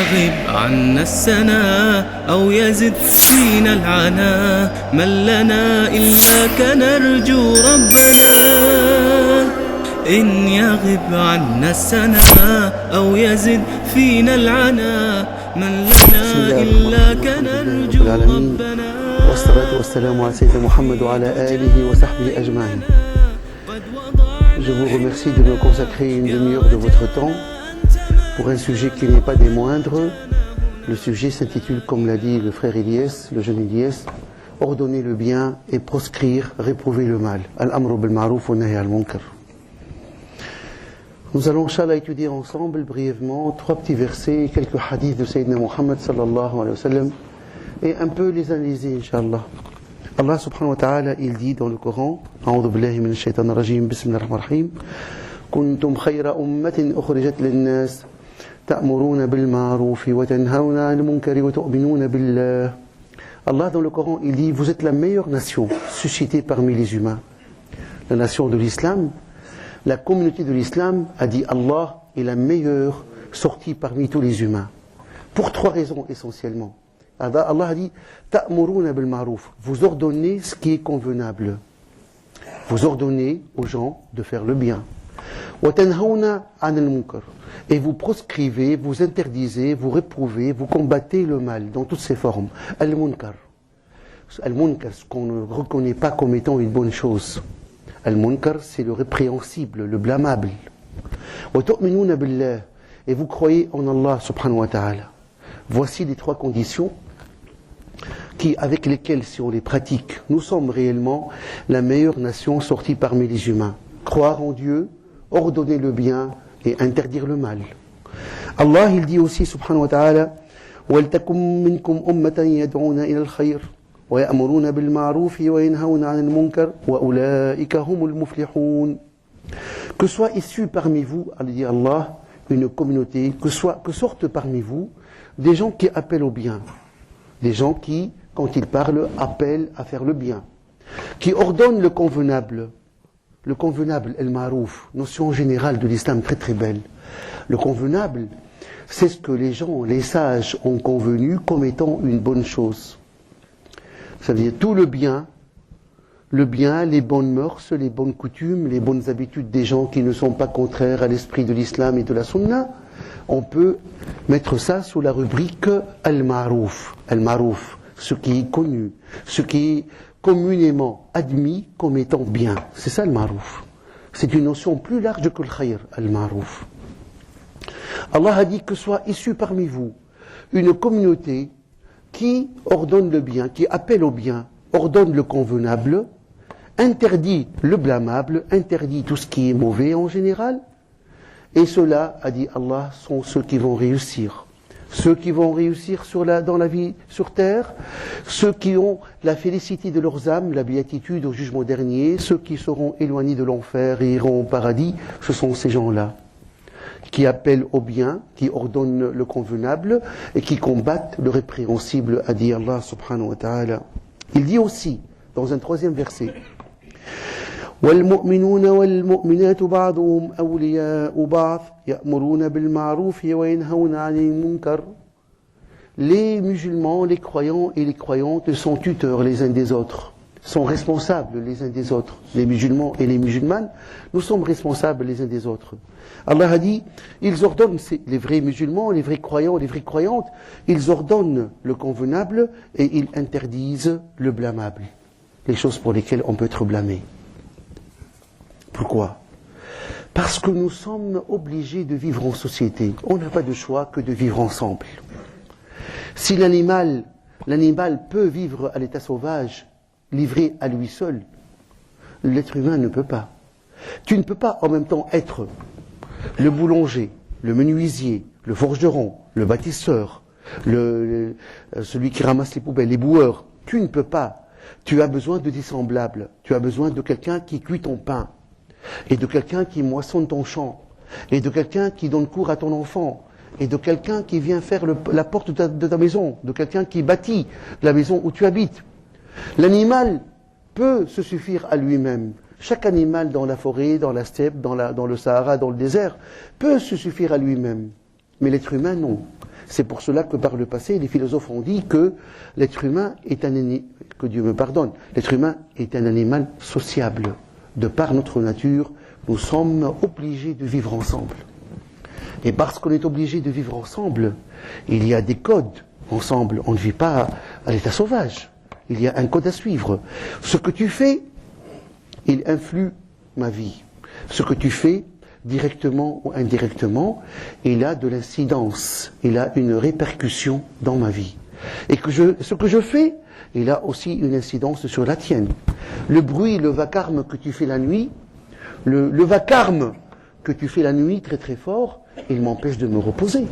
يغب عنا السنا أو يزد فينا العنا من لنا إلاك نرجو ربنا. إن يغب عنا السنا أو يزد فينا العنا من لنا إلاك نرجو ربنا. والصلاة والسلام على سيدنا محمد وعلى آله وصحبه أجمعين. Je vous remercie de me consacrer une demi-heure de votre temps pour un sujet qui n'est pas des moindres. Le sujet s'intitule, comme l'a dit le frère Ilyes, le jeune Ilyes, ordonner le bien et proscrire, réprouver le mal. Al-amru bil-ma'ruf wa nahy al-munkar. Nous allons, Inch'Allah, étudier ensemble brièvement 3 petits versets et quelques hadiths de Sayyidina Muhammad sallallahu alayhi wa sallam et un peu les analyser, Inch'Allah. Allah subhanahu wa ta'ala, il dit dans le Coran, A'udhu billahi minash shaitanir rajim, bismillahir rahmanir rahim, Kuntum khayra ummatin ukhrijat lin-nas, ta'muruna bil ma'ruf wa tanhauna 'anil munkari wa tu'minuna billah. Allah dans le Coran, il dit, vous êtes la meilleure nation suscitée parmi les humains. La nation de l'islam, la communauté de l'islam, a dit Allah est la meilleure sortie parmi tous les humains. Pour 3 raisons essentiellement. Allah a dit ta'muruna bil ma'ruf, vous ordonnez ce qui est convenable. Vous ordonnez aux gens de faire le bien. Wa tanhauna 'anil munkar, et vous proscrivez, vous interdisez, vous réprouvez, vous combattez le mal dans toutes ses formes. Al-munkar. Al-munkar, ce qu'on ne reconnaît pas comme étant une bonne chose. Al-munkar, c'est le répréhensible, le blâmable. Wa tu'minuna billah, et vous croyez en Allah subhanahu wa ta'ala. Voici les 3 conditions avec lesquelles, si on les pratique, nous sommes réellement la meilleure nation sortie parmi les humains. Croire en Dieu, ordonner le bien et interdire le mal. Allah, il dit aussi, subhanahu wa ta'ala, وَلْتَكُمْ مِنْكُمْ أُمَّةً يَدْعُونَ إِلَى الْخَيْرِ وَيَأْمُرُونَ بِالْمَعْرُوفِ وَيَنْهَوْنَ عَنِ الْمُنْكَرِ وَأُولَٰئِكَ هُمُ الْمُفْلِحُونَ. Que soit issue parmi vous, dit Allah, une communauté, que sortent parmi vous des gens qui appellent au bien, des gens qui, quand ils parlent, appellent à faire le bien, qui ordonnent le convenable, el-ma'rouf, notion générale de l'islam très très belle. Le convenable, c'est ce que les gens, les sages ont convenu comme étant une bonne chose. Ça veut dire tout le bien, les bonnes mœurs, les bonnes coutumes, les bonnes habitudes des gens qui ne sont pas contraires à l'esprit de l'islam et de la sunna. On peut mettre ça sous la rubrique al-ma'rouf. Al-ma'rouf, ce qui est connu, ce qui est communément admis comme étant bien. C'est ça le ma'rouf. C'est une notion plus large que le khayr, al-ma'rouf. Allah a dit que soit issue parmi vous une communauté qui ordonne le bien, qui appelle au bien, ordonne le convenable, interdit le blâmable, interdit tout ce qui est mauvais en général. Et ceux-là, a dit Allah, sont ceux qui vont réussir. Ceux qui vont réussir dans la vie sur terre, ceux qui ont la félicité de leurs âmes, la béatitude au jugement dernier, ceux qui seront éloignés de l'enfer et iront au paradis, ce sont ces gens-là qui appellent au bien, qui ordonnent le convenable et qui combattent le répréhensible, a dit Allah subhanahu wa ta'ala. Il dit aussi, dans un 3e verset, وَالْمُؤْمِنُونَ وَالْمُؤْمِنَاتُ بَعْضُهُمْ أَوْلِيَاءُ بَعْضٍ يَأْمُرُونَ بِالْمَعْرُوفِ وَيَنْهَوْنَ عَنِ الْمُنكَرِ. Les musulmans, les croyants et les croyantes sont tuteurs les uns des autres, sont responsables les uns des autres. Les musulmans et les musulmanes, nous sommes responsables les uns des autres. Allah a dit, ils ordonnent, les vrais musulmans, les vrais croyants, les vraies croyantes, ils ordonnent le convenable et ils interdisent le blâmable, les choses pour lesquelles on peut être blâmé. Pourquoi ? Parce que nous sommes obligés de vivre en société. On n'a pas de choix que de vivre ensemble. Si l'animal peut vivre à l'état sauvage, livré à lui seul, l'être humain ne peut pas. Tu ne peux pas en même temps être le boulanger, le menuisier, le forgeron, le bâtisseur, celui qui ramasse les poubelles, les boueurs. Tu ne peux pas. Tu as besoin de tes semblables. Tu as besoin de quelqu'un qui cuit ton pain, et de quelqu'un qui moissonne ton champ, et de quelqu'un qui donne cours à ton enfant, et de quelqu'un qui vient faire la porte de ta maison, de quelqu'un qui bâtit la maison où tu habites. L'animal peut se suffire à lui-même. Chaque animal dans la forêt, dans la steppe, dans le Sahara, dans le désert, peut se suffire à lui-même. Mais l'être humain, non. C'est pour cela que par le passé, les philosophes ont dit que l'être humain est que Dieu me pardonne, l'être humain est un animal sociable. De par notre nature, nous sommes obligés de vivre ensemble. Et parce qu'on est obligé de vivre ensemble, il y a des codes ensemble. On ne vit pas à l'état sauvage. Il y a un code à suivre. Ce que tu fais, il influe ma vie. Ce que tu fais, directement ou indirectement, il a de l'incidence. Il a une répercussion dans ma vie. Et ce que je fais, il a aussi une incidence sur la tienne. Le bruit, le vacarme que tu fais la nuit, le vacarme que tu fais la nuit très très fort, il m'empêche de me reposer.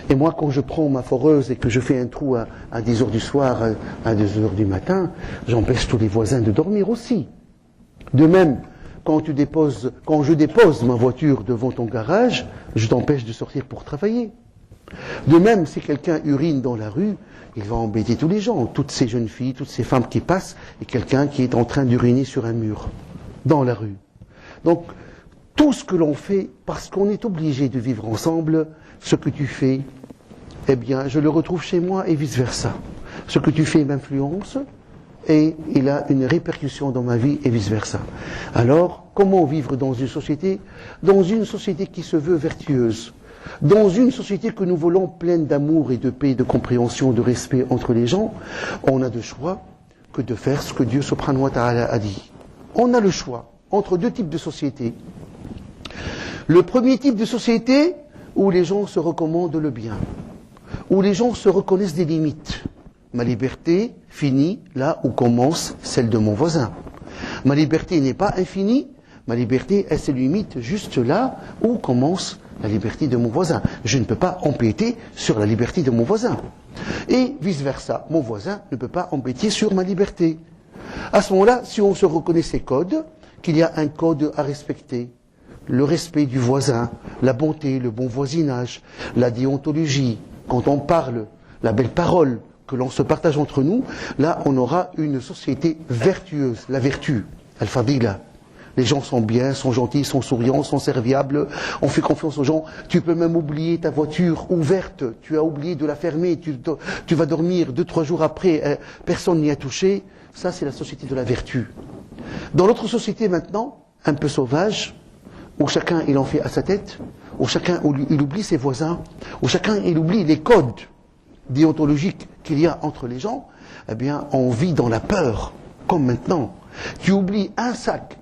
Et moi, quand je prends ma foreuse et que je fais un trou à 10 heures du soir, à 2 heures du matin, j'empêche tous les voisins de dormir aussi. De même, quand je dépose ma voiture devant ton garage, je t'empêche de sortir pour travailler. De même, si quelqu'un urine dans la rue, il va embêter tous les gens, toutes ces jeunes filles, toutes ces femmes qui passent, et quelqu'un qui est en train d'uriner sur un mur, dans la rue. Donc, tout ce que l'on fait, parce qu'on est obligé de vivre ensemble, ce que tu fais, eh bien, je le retrouve chez moi et vice-versa. Ce que tu fais m'influence et il a une répercussion dans ma vie et vice-versa. Alors, comment vivre dans une société? Dans une société qui se veut vertueuse. Dans une société que nous voulons pleine d'amour et de paix, de compréhension, de respect entre les gens, on a de choix que de faire ce que Dieu subhanahu wa ta'ala a dit. On a le choix entre deux types de sociétés. Le premier type de société où les gens se recommandent le bien, où les gens se reconnaissent des limites. Ma liberté finit là où commence celle de mon voisin. Ma liberté n'est pas infinie, ma liberté, elle se limite juste là où commence la liberté de mon voisin. Je ne peux pas empiéter sur la liberté de mon voisin. Et vice-versa, mon voisin ne peut pas empiéter sur ma liberté. À ce moment-là, si on se reconnaît ces codes, qu'il y a un code à respecter, le respect du voisin, la bonté, le bon voisinage, la déontologie, quand on parle, la belle parole que l'on se partage entre nous, là on aura une société vertueuse, la vertu, al-fadila. Les gens sont bien, sont gentils, sont souriants, sont serviables, on fait confiance aux gens. Tu peux même oublier ta voiture ouverte, tu as oublié de la fermer, tu vas dormir 2-3 jours après, personne n'y a touché. Ça c'est la société de la vertu. Dans notre société maintenant, un peu sauvage, où chacun il en fait à sa tête, où chacun il oublie ses voisins, où chacun il oublie les codes déontologiques qu'il y a entre les gens, eh bien on vit dans la peur, comme maintenant. Tu oublies un sac,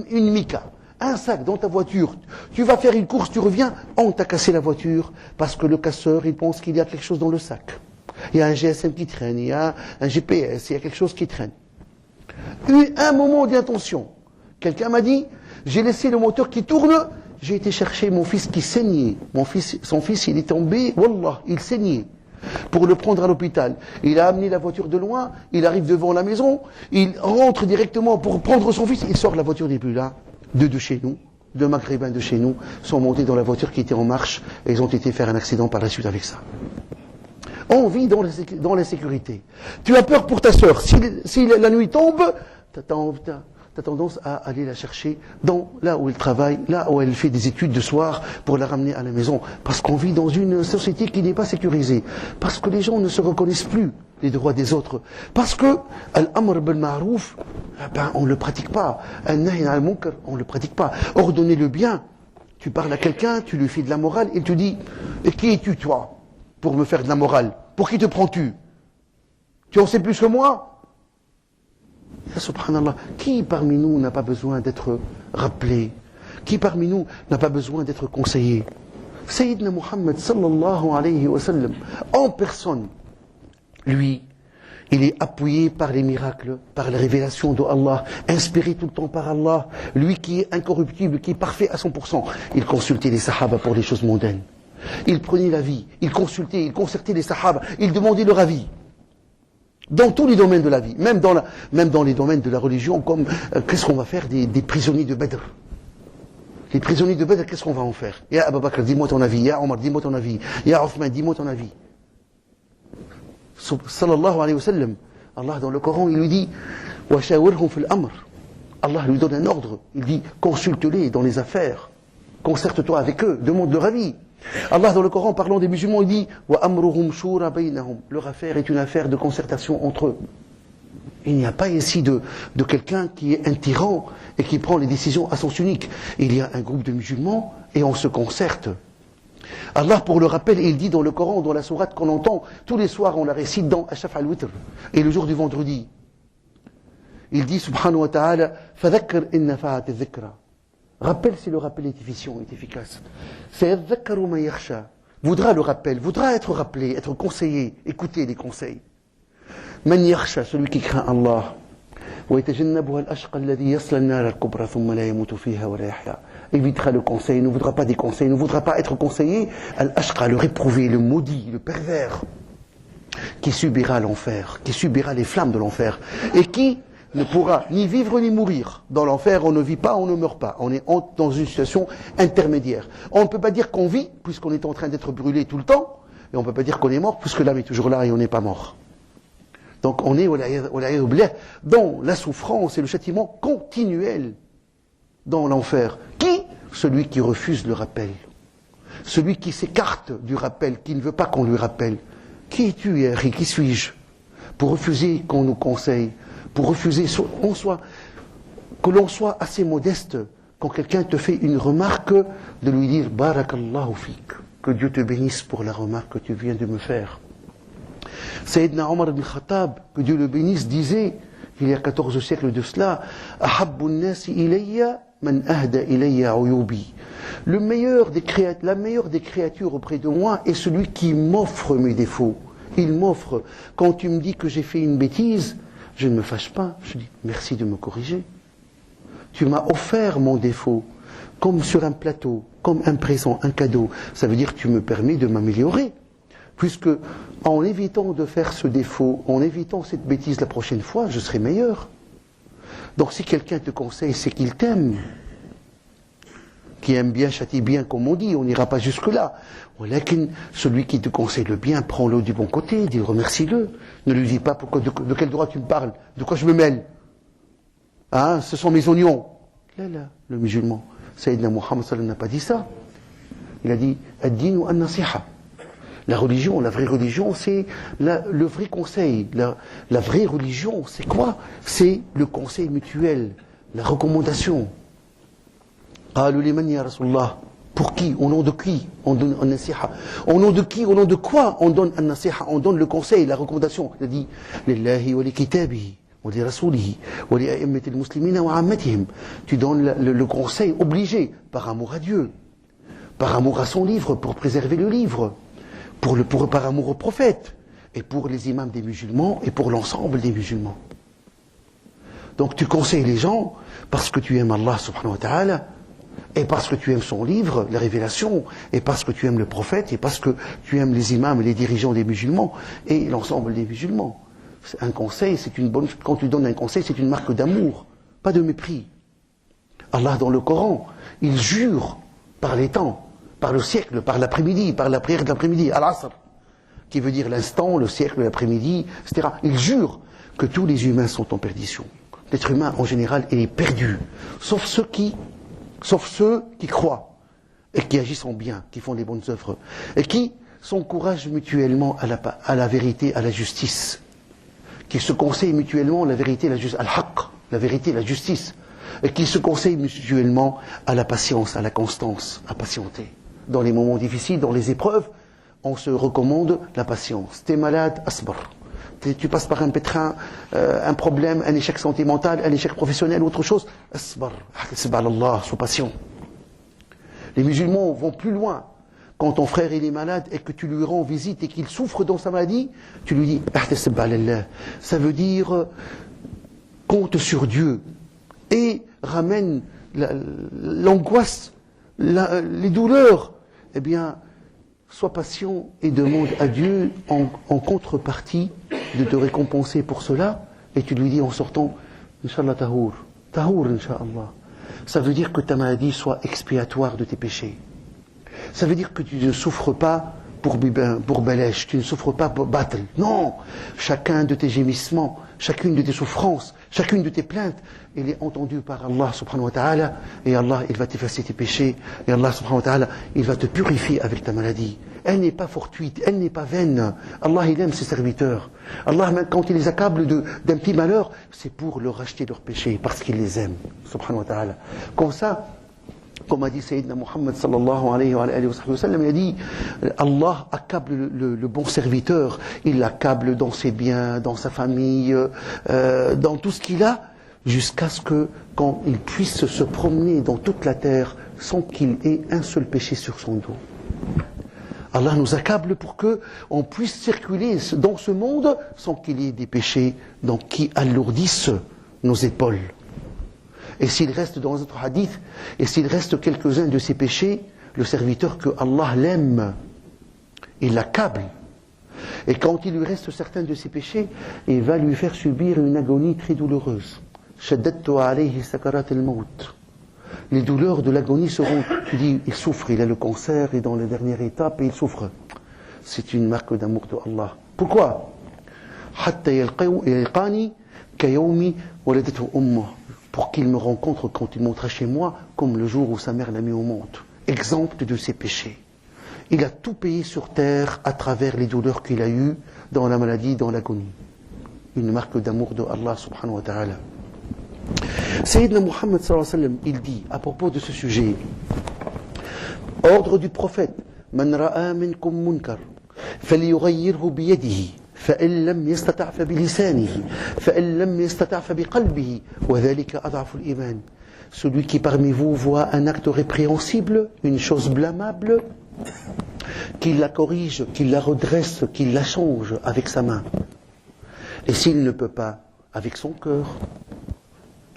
une mica, un sac dans ta voiture, tu vas faire une course, tu reviens, on t'a cassé la voiture, parce que le casseur il pense qu'il y a quelque chose dans le sac. Il y a un GSM qui traîne, il y a un GPS, il y a quelque chose qui traîne. Un moment d'intention. Quelqu'un m'a dit, j'ai laissé le moteur qui tourne, j'ai été chercher mon fils qui saignait. Son fils, il est tombé, wallah, il saignait. Pour le prendre à l'hôpital. Il a amené la voiture de loin, il arrive devant la maison, il rentre directement pour prendre son fils, il sort la voiture des plus là, de chez nous, deux maghrébins de chez nous, sont montés dans la voiture qui était en marche, et ils ont été faire un accident par la suite avec ça. On vit dans l'insécurité. Tu as peur pour ta sœur. Si la nuit tombe, t'as tendance à aller la chercher là où elle travaille, là où elle fait des études de soir pour la ramener à la maison. Parce qu'on vit dans une société qui n'est pas sécurisée. Parce que les gens ne se reconnaissent plus les droits des autres. Parce que al-amr bil ma'rouf, on ne le pratique pas. Al-nahy anil munkar, on ne le pratique pas. Ordonner le bien. Tu parles à quelqu'un, tu lui fais de la morale, il te dit « Et qui es-tu toi pour me faire de la morale? Pour qui te prends-tu? Tu en sais plus que moi ?» Subhanallah, qui parmi nous n'a pas besoin d'être rappelé? Qui parmi nous n'a pas besoin d'être conseillé? Sayyidina Muhammad sallallahu alayhi wa sallam, en personne, lui, il est appuyé par les miracles, par les révélations d'Allah, inspiré tout le temps par Allah, lui qui est incorruptible, qui est parfait à 100%. Il consultait les sahaba pour les choses mondaines. Il prenait l'avis, il consultait, il concertait les sahaba, il demandait leur avis. Dans tous les domaines de la vie, même dans les domaines de la religion, comme qu'est-ce qu'on va faire des prisonniers de Badr. Les prisonniers de Badr, qu'est-ce qu'on va en faire? Ya Abu Bakr, dis-moi ton avis. Ya Omar, dis-moi ton avis. Ya Othman, dis-moi ton avis. Sallallahu alayhi wa sallam, Allah dans le Coran, il lui dit wa shawirhum fil amr. Allah lui donne un ordre. Il dit consulte-les dans les affaires. Concerte-toi avec eux, demande leur avis. Allah dans le Coran, parlant des musulmans, il dit وَأَمْرُهُمْ شُورَ بَيْنَهُمْ. Leur affaire est une affaire de concertation entre eux. Il n'y a pas ici de quelqu'un qui est un tyran et qui prend les décisions à sens unique. Il y a un groupe de musulmans et on se concerte. Allah, pour le rappel, il dit dans le Coran, dans la sourate qu'on entend, tous les soirs on la récite dans Ashaf al-Witr, et le jour du vendredi. Il dit, subhanahu wa ta'ala, فَذَكَّرْ إِنْ نَفَعَتِ الذِّكْرَ. Rappel si le rappel est efficient, est efficace. سَيَذَّكَّرُ مَنْ يَخْشَى. Voudra le rappel, voudra être rappelé, être conseillé, écouter les conseils. مَنْ يَخْشَى, celui qui craint Allah. وَيَتَجَنَّبُهَا الْأَشْقَى الَّذِي يَصْلَى النَّارَ الْكُبْرَى ثُمَّ لَا يَمُوتُ فِيهَا وَلَا يَحْيَى. Évitera le conseil, ne voudra pas des conseils, ne voudra pas être conseillé, al-ashqa, le réprouvé, le maudit, le pervers, qui subira l'enfer, qui subira les flammes de l'enfer, et qui ne pourra ni vivre ni mourir. Dans l'enfer, on ne vit pas, on ne meurt pas. On est dans une situation intermédiaire. On ne peut pas dire qu'on vit, puisqu'on est en train d'être brûlé tout le temps, et on ne peut pas dire qu'on est mort, puisque l'âme est toujours là et on n'est pas mort. Donc on est dans la souffrance et le châtiment continuel dans l'enfer. Qui? Celui qui refuse le rappel. Celui qui s'écarte du rappel, qui ne veut pas qu'on lui rappelle. Qui es-tu, Harry? Qui suis-je? Pour refuser qu'on nous conseille, pour refuser que l'on soit assez modeste quand quelqu'un te fait une remarque, de lui dire Barakallahu fik, que Dieu te bénisse pour la remarque que tu viens de me faire. Sayyidina Omar ibn Khattab, que Dieu le bénisse, disait, il y a 14 siècles de cela, Ahabbu an-nasi ilayya man ahda ilayya uyubi. La meilleure des créatures auprès de moi est celui qui m'offre mes défauts. Il m'offre. Quand tu me dis que j'ai fait une bêtise, je ne me fâche pas. Je dis merci de me corriger. Tu m'as offert mon défaut, comme sur un plateau, comme un présent, un cadeau. Ça veut dire que tu me permets de m'améliorer. Puisque en évitant de faire ce défaut, en évitant cette bêtise la prochaine fois, je serai meilleur. Donc si quelqu'un te conseille, c'est qu'il t'aime. Qui aime bien, châtie bien, comme on dit, on n'ira pas jusque-là. Celui qui te conseille le bien, prends-le du bon côté, dis remercie-le. Ne lui dis pas de quel droit tu me parles, de quoi je me mêle. Hein, ce sont mes oignons. Là, le musulman, Sayyidina Muhammad sallallahu n'a pas dit ça. Il a dit ad-dinu an-nasiha. La religion, la vraie religion, c'est le vrai conseil. La vraie religion, c'est quoi? C'est le conseil mutuel, la recommandation. Qalu liman ya Rasulullah. Pour qui? Au nom de qui on donne an-nasiha? Au nom de qui? Au nom de quoi on donne an-nasiha? On donne le conseil, la recommandation. Il a dit lillahi wa li kitabihi wa li rasulihi wa li a'immatil muslimina wa ammatihim. Tu donnes le conseil obligé par amour à Dieu, par amour à son livre, pour préserver le livre. Par amour au prophète, et pour les imams des musulmans, et pour l'ensemble des musulmans. Donc tu conseilles les gens parce que tu aimes Allah subhanahu wa ta'ala, et parce que tu aimes son livre, la révélation, et parce que tu aimes le prophète, et parce que tu aimes les imams et les dirigeants des musulmans, et l'ensemble des musulmans. Un conseil, quand tu donnes un conseil, c'est une marque d'amour, pas de mépris. Allah dans le Coran, il jure par les temps, par le siècle, par l'après-midi, par la prière de l'après-midi, al-Asr, qui veut dire l'instant, le siècle, l'après-midi, etc. Il jure que tous les humains sont en perdition. L'être humain, en général, est perdu, sauf ceux qui croient, et qui agissent en bien, qui font les bonnes œuvres, et qui s'encouragent mutuellement à la vérité, à la justice, qui se conseillent mutuellement la vérité, la justice, al-haqq, la vérité, la justice, et qui se conseillent mutuellement à la patience, à la constance, à patienter. Dans les moments difficiles, dans les épreuves, on se recommande la patience. T'es malade, asbar. Tu passes par un pétrin, un problème, un échec sentimental, un échec professionnel, autre chose, asbar. Allah, sois patient. Les musulmans vont plus loin. Quand ton frère il est malade et que tu lui rends visite et qu'il souffre dans sa maladie, tu lui dis ça veut dire compte sur Dieu et ramène l'angoisse, les douleurs. Eh bien, sois patient et demande à Dieu en contrepartie de te récompenser pour cela. Et tu lui dis en sortant, Inch'Allah tahour, Inch'Allah. Ça veut dire que ta maladie soit expiatoire de tes péchés. Ça veut dire que tu ne souffres pas pour Belèche, tu ne souffres pas pour battle. Non, chacun de tes gémissements, chacune de tes souffrances, chacune de tes plaintes, elle est entendue par Allah subhanahu wa ta'ala, et Allah, il va t'effacer tes péchés, et Allah subhanahu wa ta'ala, il va te purifier avec ta maladie. Elle n'est pas fortuite, elle n'est pas vaine. Allah, il aime ses serviteurs. Allah, même quand il les accable d'un petit malheur, c'est pour leur racheter leurs péchés, parce qu'il les aime, subhanahu wa ta'ala. Comme ça, comme a dit Sayyidina Muhammad sallallahu alayhi wa sallam, il a dit, Allah accable le bon serviteur, il l'accable dans ses biens, dans sa famille, dans tout ce qu'il a, jusqu'à ce que, quand il puisse se promener dans toute la terre sans qu'il ait un seul péché sur son dos. Allah nous accable pour que on puisse circuler dans ce monde sans qu'il y ait des péchés qui alourdissent nos épaules. Et s'il reste dans notre hadith, et s'il reste quelques-uns de ces péchés, le serviteur que Allah l'aime, il l'accable. Et quand il lui reste certains de ces péchés, il va lui faire subir une agonie très douloureuse. Shaddadtu alayhi sakarat al-maut. Les douleurs de l'agonie seront, tu dis, il souffre, il a le cancer, et dans la dernière étape, et il souffre. C'est une marque d'amour de Allah. Pourquoi? Hatta yalqani kayawmi waladatu ummuh. Pour qu'il me rencontre quand il montera chez moi, comme le jour où sa mère l'a mis au monde. Exempt de ses péchés. Il a tout payé sur terre à travers les douleurs qu'il a eues dans la maladie, dans l'agonie. Une marque d'amour de Allah subhanahu wa ta'ala. Sayyidina Muhammad sallallahu alayhi wa sallam, il dit à propos de ce sujet, ordre du prophète, Man ra'a minkum munkar, falyughayyirhu biyadihi. فإن لم يستطع فبلسانه فإن لم يستطع فبقلبه وذلك أضعف الإيمان. Celui qui parmi vous voit un acte répréhensible, une chose blâmable, qu'il la corrige, qu'il la redresse, qu'il la change avec sa main. Et s'il ne peut pas, avec son cœur,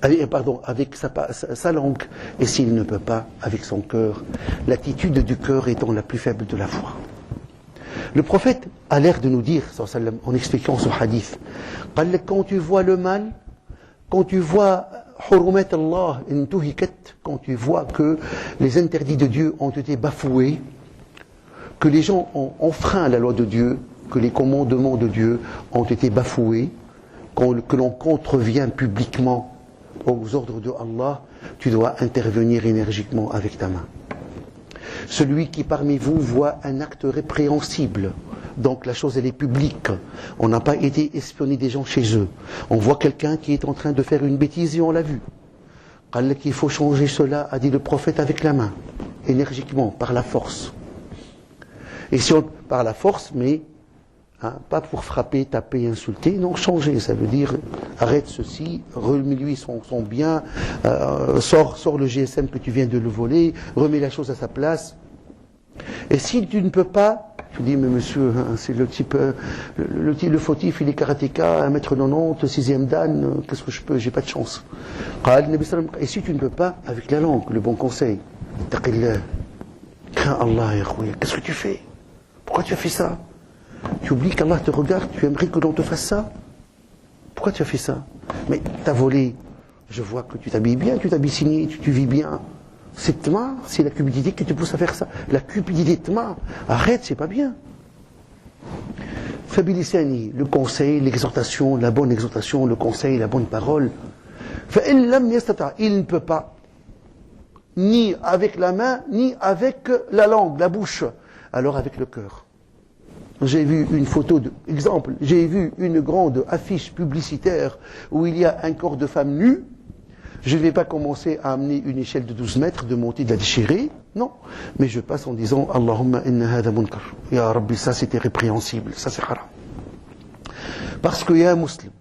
avec sa langue, et s'il ne peut pas, avec son cœur, l'attitude du cœur étant la plus faible de la foi. Le prophète a l'air de nous dire, en expliquant ce hadith, quand tu vois le mal, quand tu vois hurumat Allah intuhikat, quand tu vois que les interdits de Dieu ont été bafoués, que les gens ont enfreint la loi de Dieu, que les commandements de Dieu ont été bafoués, que l'on contrevient publiquement aux ordres de Allah, tu dois intervenir énergiquement avec ta main. Celui qui parmi vous voit un acte répréhensible, donc la chose elle est publique, on n'a pas été espionner des gens chez eux, on voit quelqu'un qui est en train de faire une bêtise et on l'a vu. Qu'il faut changer cela, a dit le prophète, avec la main, énergiquement, par la force. Et si on, par la force, mais pas pour frapper, taper, insulter, non, changer, ça veut dire arrête ceci, remets-lui son bien, sors le GSM que tu viens de le voler, remets la chose à sa place. Et si tu ne peux pas, tu dis mais monsieur, c'est le type, le fautif, il est karatéka, 1m90, 6e dan, qu'est-ce que je peux, j'ai pas de chance. Et si tu ne peux pas, avec la langue, le bon conseil, taqillah, crains Allah, qu'est-ce que tu fais? Pourquoi tu as fait ça? Tu oublies qu'Allah te regarde, tu aimerais que l'on te fasse ça? Pourquoi tu as fait ça? Mais t'as volé, je vois que tu t'habilles bien, tu t'habilles signé, tu vis bien. C'est tma, c'est la cupidité qui te pousse à faire ça. La cupidité tma, arrête, c'est pas bien. Fabilisani, le conseil, l'exhortation, la bonne exhortation, le conseil, la bonne parole. Il ne peut pas, ni avec la main, ni avec la langue, la bouche, alors avec le cœur. J'ai vu une photo exemple, j'ai vu une grande affiche publicitaire où il y a un corps de femme nue. Je ne vais pas commencer à amener une échelle de 12 mètres, de monter, de la déchirer, non. Mais je passe en disant Allahumma inna hada munkar. Ya Rabbi, ça c'était répréhensible, ça c'est haram. Parce que, ya musulman,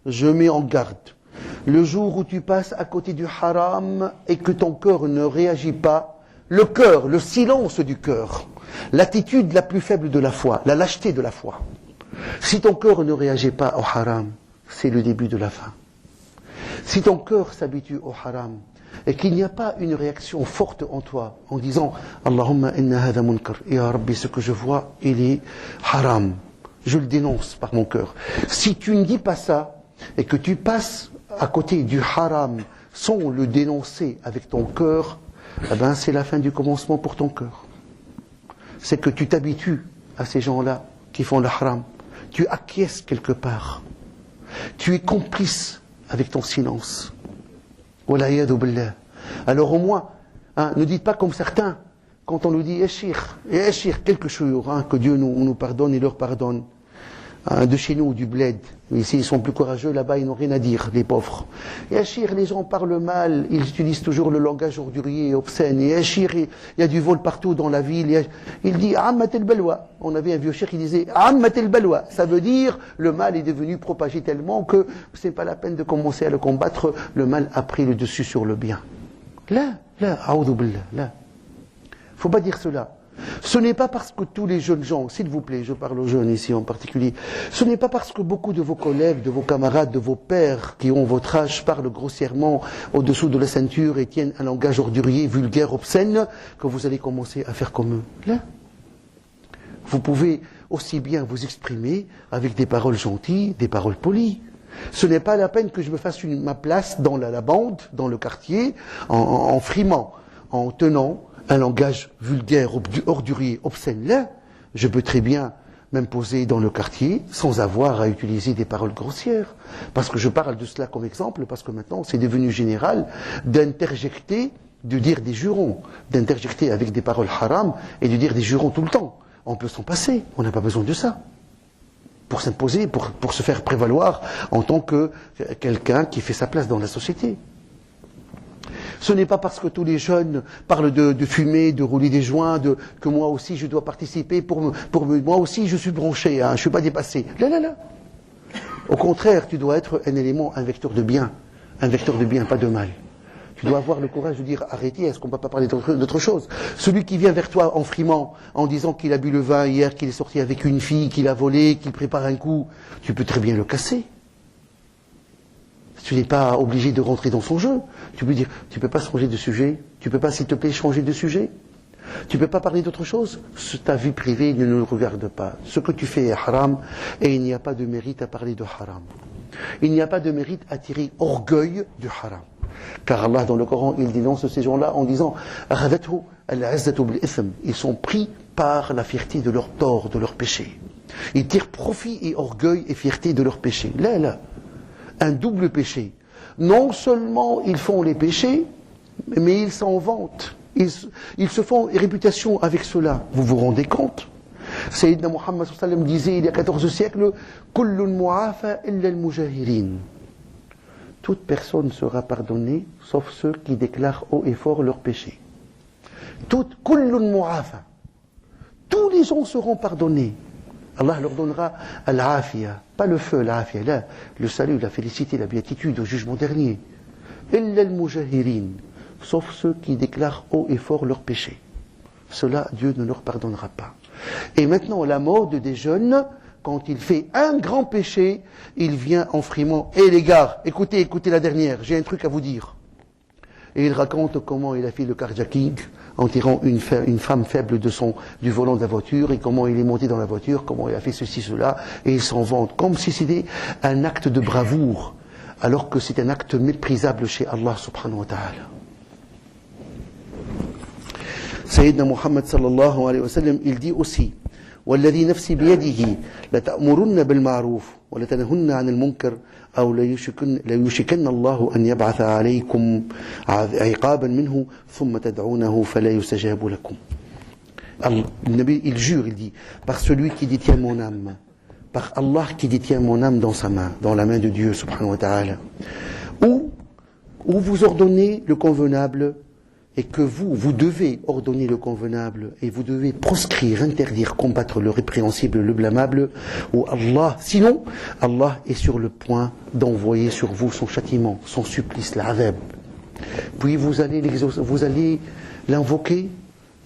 je mets en garde, le jour où tu passes à côté du haram et que ton cœur ne réagit pas, le cœur, le silence du cœur, l'attitude la plus faible de la foi, la lâcheté de la foi. Si ton cœur ne réagit pas au haram, c'est le début de la fin. Si ton cœur s'habitue au haram et qu'il n'y a pas une réaction forte en toi en disant Allahumma inna hada munkar, ya Rabbi, ce que je vois, il est haram, je le dénonce par mon cœur. Si tu ne dis pas ça et que tu passes à côté du haram sans le dénoncer avec ton cœur, eh ben c'est la fin du commencement pour ton cœur. c'est que tu t'habitues à ces gens-là qui font le haram. Tu acquiesces quelque part. Tu es complice avec ton silence. Wala'iyadu billah. Alors au moins, ne dites pas comme certains, quand on nous dit Eshir, quelque chose, que Dieu nous pardonne et leur pardonne. De chez nous, du bled. Ici, ils sont plus courageux, là-bas, ils n'ont rien à dire, les pauvres. Yachir, les gens parlent mal, ils utilisent toujours le langage ordurier et obscène. Yachir, il y a du vol partout dans la ville. Il dit Ammat el-Balwa. On avait un vieux cheikh qui disait Ammat el-Balwa. Ça veut dire le mal est devenu propagé tellement que ce n'est pas la peine de commencer à le combattre. Le mal a pris le dessus sur le bien. Là, a'oudhu billah, là. Faut pas dire cela. Ce n'est pas parce que tous les jeunes gens, s'il vous plaît, je parle aux jeunes ici en particulier, ce n'est pas parce que beaucoup de vos collègues, de vos camarades, de vos pères qui ont votre âge parlent grossièrement au-dessous de la ceinture et tiennent un langage ordurier, vulgaire, obscène, que vous allez commencer à faire comme eux. Là, vous pouvez aussi bien vous exprimer avec des paroles gentilles, des paroles polies. Ce n'est pas la peine que je me fasse ma place dans la bande, dans le quartier, en frimant, en tenant un langage vulgaire, ordurier, obscène. Là, je peux très bien m'imposer dans le quartier sans avoir à utiliser des paroles grossières. Parce que je parle de cela comme exemple, parce que maintenant c'est devenu général d'interjecter, de dire des jurons, d'interjecter avec des paroles haram et de dire des jurons tout le temps. On peut s'en passer, on n'a pas besoin de ça. Pour s'imposer, pour se faire prévaloir en tant que quelqu'un qui fait sa place dans la société. Ce n'est pas parce que tous les jeunes parlent de fumer, de rouler des joints, que moi aussi je dois participer, moi aussi je suis branché, je ne suis pas dépassé. Là. Au contraire, tu dois être un élément, un vecteur de bien, pas de mal. Tu dois avoir le courage de dire arrêtez, est-ce qu'on ne peut pas parler d'autre chose? Celui qui vient vers toi en frimant, en disant qu'il a bu le vin hier, qu'il est sorti avec une fille, qu'il a volé, qu'il prépare un coup, tu peux très bien le casser. Tu n'es pas obligé de rentrer dans son jeu. Tu peux dire, tu ne peux pas changer de sujet. Tu ne peux pas, s'il te plaît, changer de sujet. Tu ne peux pas parler d'autre chose. Ta vie privée ne nous regarde pas. Ce que tu fais est haram et il n'y a pas de mérite à parler de haram. Il n'y a pas de mérite à tirer orgueil du haram. Car Allah, dans le Coran, il dénonce ces gens-là en disant ils sont pris par la fierté de leur tort, de leur péché. Ils tirent profit et orgueil et fierté de leur péché. Là. Un double péché. Non seulement ils font les péchés, mais ils s'en vantent. Ils se font réputation avec cela. Vous vous rendez compte? Sayyidina Muhammad sallallahu alayhi wa sallam disait il y a 14 siècles Kullun mu'afa illa al-mujahirin. Toute personne sera pardonnée sauf ceux qui déclarent haut et fort leurs péchés. Kullun mu'afa. Tous les gens seront pardonnés. Allah leur donnera al-afiya, pas le feu, al-afiya, là, le salut, la félicité, la béatitude au jugement dernier. Illa al-mujahirin, sauf ceux qui déclarent haut et fort leurs péchés. Cela, Dieu ne leur pardonnera pas. Et maintenant, la mode des jeunes, quand il fait un grand péché, il vient en frimant. Les gars, écoutez la dernière, j'ai un truc à vous dire. Et il raconte comment il a fait le carjacking en tirant une femme faible du volant de la voiture et comment il est monté dans la voiture, comment il a fait ceci, cela, et il s'en vante comme si c'était un acte de bravoure, alors que c'est un acte méprisable chez Allah subhanahu wa ta'ala. Sayyidina Muhammad sallallahu alayhi wa sallam, il dit aussi والذي نفسي بيده لتأمرن بالمعروف ولتنهن عن المنكر أو ليوشكن الله أن يبعث عليكم عقابا منه ثم تدعونه فلا يستجاب لكم. Le Nabi, il jure, il dit, par celui qui détient mon âme, par Allah qui détient mon âme dans sa main, dans la main de Dieu subhanahu wa ta'ala, ou vous ordonnez le convenable et que vous devez ordonner le convenable et vous devez proscrire, interdire, combattre le répréhensible, le blâmable, ou Allah, sinon Allah est sur le point d'envoyer sur vous son châtiment, son supplice, l'azab. Puis vous allez l'invoquer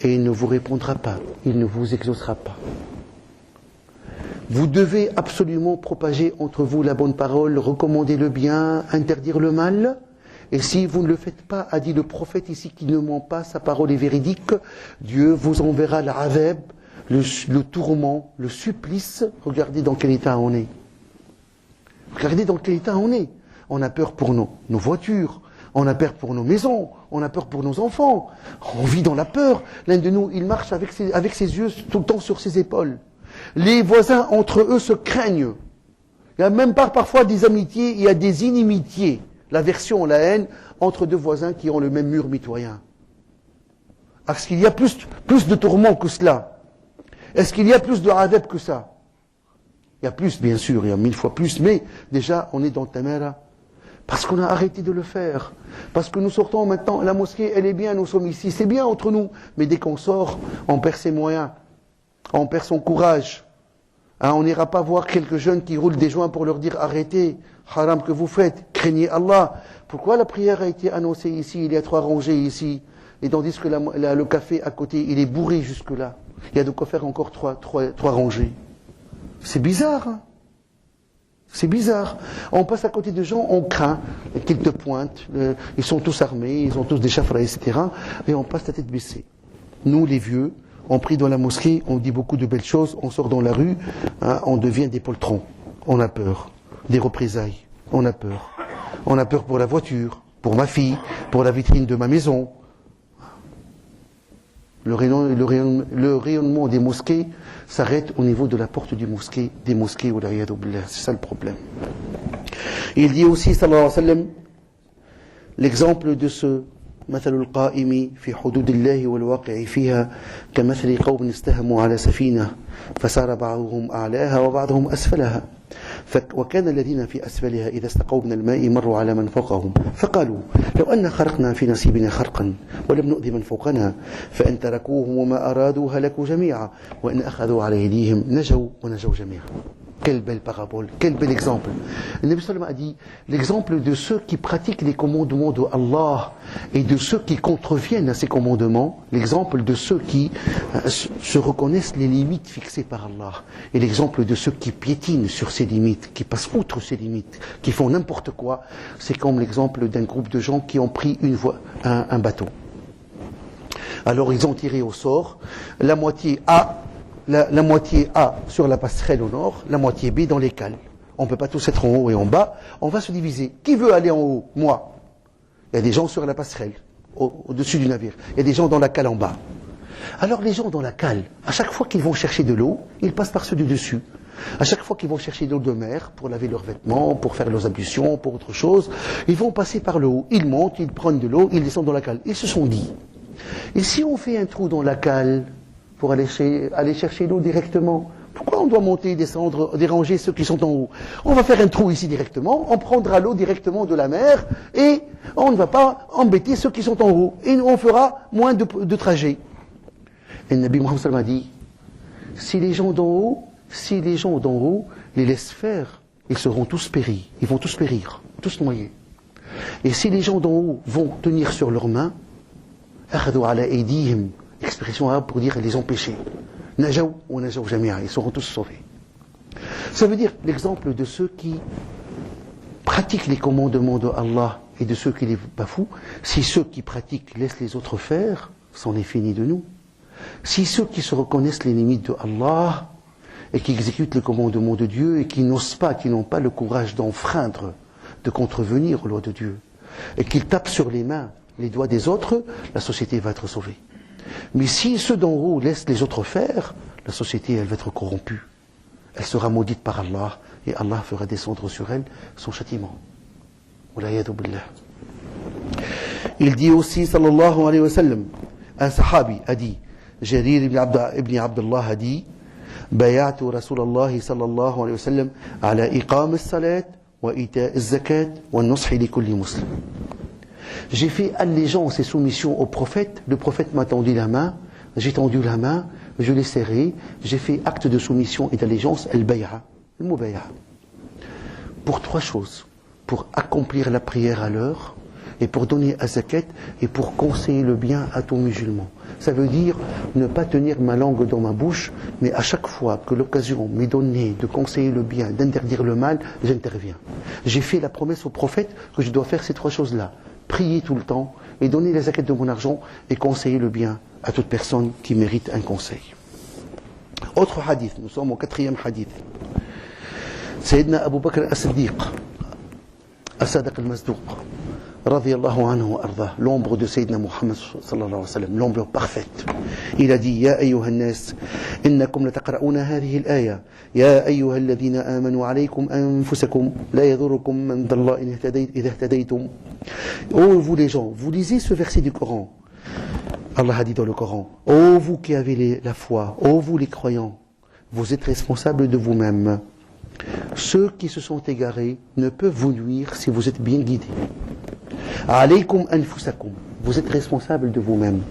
et il ne vous répondra pas, il ne vous exaucera pas. Vous devez absolument propager entre vous la bonne parole, recommander le bien, interdire le mal. Et si vous ne le faites pas, a dit le prophète ici qui ne ment pas, sa parole est véridique, Dieu vous enverra l'azab, le tourment, le supplice. Regardez dans quel état on est. Regardez dans quel état on est. On a peur pour nos voitures, on a peur pour nos maisons, on a peur pour nos enfants. On vit dans la peur. L'un de nous, il marche avec ses yeux tout le temps sur ses épaules. Les voisins, entre eux, se craignent. Il n'y a même pas parfois des amitiés, il y a des inimitiés. L'aversion, la haine, entre deux voisins qui ont le même mur mitoyen. Est-ce qu'il y a plus de tourments que cela? Est-ce qu'il y a plus de adab que ça? Il y a plus, bien sûr, il y a 1000 fois plus, mais déjà, on est dans Tamara. Parce qu'on a arrêté de le faire. Parce que nous sortons maintenant, la mosquée, elle est bien, nous sommes ici, c'est bien entre nous. Mais dès qu'on sort, on perd ses moyens. On perd son courage. Hein, on n'ira pas voir quelques jeunes qui roulent des joints pour leur dire arrêtez, haram que vous faites, craignez Allah. Pourquoi la prière a été annoncée ici, il y a 3 rangées ici, et tandis que le café à côté, il est bourré jusque-là. Il y a de quoi faire encore 3 rangées. C'est bizarre, hein? C'est bizarre. On passe à côté de gens, on craint qu'ils te pointent, ils sont tous armés, ils ont tous des chafras, etc. Et on passe la tête baissée. Nous, les vieux, on prie dans la mosquée, on dit beaucoup de belles choses, on sort dans la rue, hein, on devient des poltrons. On a peur. Des représailles. On a peur. On a peur pour la voiture, pour ma fille, pour la vitrine de ma maison. Le rayonnement des mosquées s'arrête au niveau de la porte des mosquées, c'est ça le problème. Il dit aussi, sallallahu alayhi wa sallam, l'exemple de ce مثل القائم في حدود الله والواقع فيها كمثل قوم استهموا على سفينة فسار بعضهم أعلاها وبعضهم أسفلها وكان الذين في أسفلها إذا استقوا من الماء مروا على من فوقهم فقالوا لو أن خرقنا في نصيبنا خرقا ولم نؤذي من فوقنا فإن تركوهم وما أرادوا هلكوا جميعا وإن أخذوا على أيديهم نجوا ونجوا جميعا. Quelle belle parabole, quel bel exemple. Le Nabi sallallahu alayhi wa sallam a dit l'exemple de ceux qui pratiquent les commandements de Allah et de ceux qui contreviennent à ces commandements, l'exemple de ceux qui se reconnaissent les limites fixées par Allah et l'exemple de ceux qui piétinent sur ces limites, qui passent outre ces limites, qui font n'importe quoi, c'est comme l'exemple d'un groupe de gens qui ont pris un bateau. Alors ils ont tiré au sort, la moitié la moitié A sur la passerelle au nord, la moitié B dans les cales. On ne peut pas tous être en haut et en bas, on va se diviser. Qui veut aller en haut? Moi. Il y a des gens sur la passerelle, au-dessus du navire. Il y a des gens dans la cale en bas. Alors les gens dans la cale, à chaque fois qu'ils vont chercher de l'eau, ils passent par ceux du dessus. À chaque fois qu'ils vont chercher de l'eau de mer, pour laver leurs vêtements, pour faire leurs ablutions, pour autre chose, ils vont passer par le haut. Ils montent, ils prennent de l'eau, ils descendent dans la cale. Ils se sont dit, et si on fait un trou dans la cale pour aller chercher l'eau directement, pourquoi on doit monter, descendre, déranger ceux qui sont en haut? On va faire un trou ici directement, on prendra l'eau directement de la mer et on ne va pas embêter ceux qui sont en haut. Et on fera moins de trajets. Et le Nabi Muhammad sallallahu alayhi wa sallam a dit, si les gens d'en haut les laissent faire, ils seront tous péris, ils vont tous périr, tous noyés. Et si les gens d'en haut vont tenir sur leurs mains, akhadou ala aydihim, expression arabe pour dire les empêcher. Najaw ou najaw jami'a, ils seront tous sauvés. Ça veut dire l'exemple de ceux qui pratiquent les commandements de Allah et de ceux qui les bafouent. Si ceux qui pratiquent laissent les autres faire, c'en est fini de nous. Si ceux qui se reconnaissent les limites de Allah et qui exécutent les commandements de Dieu et qui n'osent pas, qui n'ont pas le courage d'enfreindre, de contrevenir aux lois de Dieu, et qu'ils tapent sur les mains, les doigts des autres, la société va être sauvée. Mais si ceux d'en haut laissent les autres faire, la société, elle va être corrompue. Elle sera maudite par Allah, et Allah fera descendre sur elle son châtiment. Il dit aussi, sallallahu alayhi wa sallam, un sahabi a dit, Jarir ibn Abdullah a dit, بايعت رسول الله صلى الله عليه وسلم على إقام الصلاة وإيتاء الزكاة والنصح لكل مسلم. J'ai fait allégeance et soumission au prophète. Le prophète m'a tendu la main, j'ai tendu la main, je l'ai serré, j'ai fait acte de soumission et d'allégeance, al-bay'a, le mot bay'a. Pour 3 choses. Pour accomplir la prière à l'heure, et pour donner à zakat, et pour conseiller le bien à tout musulman. Ça veut dire ne pas tenir ma langue dans ma bouche, mais à chaque fois que l'occasion m'est donnée de conseiller le bien, d'interdire le mal, j'interviens. J'ai fait la promesse au prophète que je dois faire ces 3 choses-là. Prier tout le temps, et donner la zakat de mon argent, et conseiller le bien à toute personne qui mérite un conseil. Autre hadith, nous sommes au 4e hadith. Sayyidina Abu Bakr as-Siddiq, as-Sadiq al-Masduq, radiyallahu anhu wa arda, l'ombre de Sayyidina Muhammad sallallahu alayhi wa sallam, l'ombre parfaite. Il a dit, Ya ayyuha an-nas, innakum lataqra'una hadhihi al-aya, Ya ayyuha alladhina amanu alaykum anfusakum, la yadhurukum man dalla idha ihtadaytum. Oh vous les gens, vous lisez ce verset du Coran. Allah a dit dans le Coran, oh vous qui avez la foi, oh vous les croyants, vous êtes responsables de vous-même. Ceux qui se sont égarés ne peuvent vous nuire si vous êtes bien guidés. Alaykum anfusakum, vous êtes responsables de vous-même.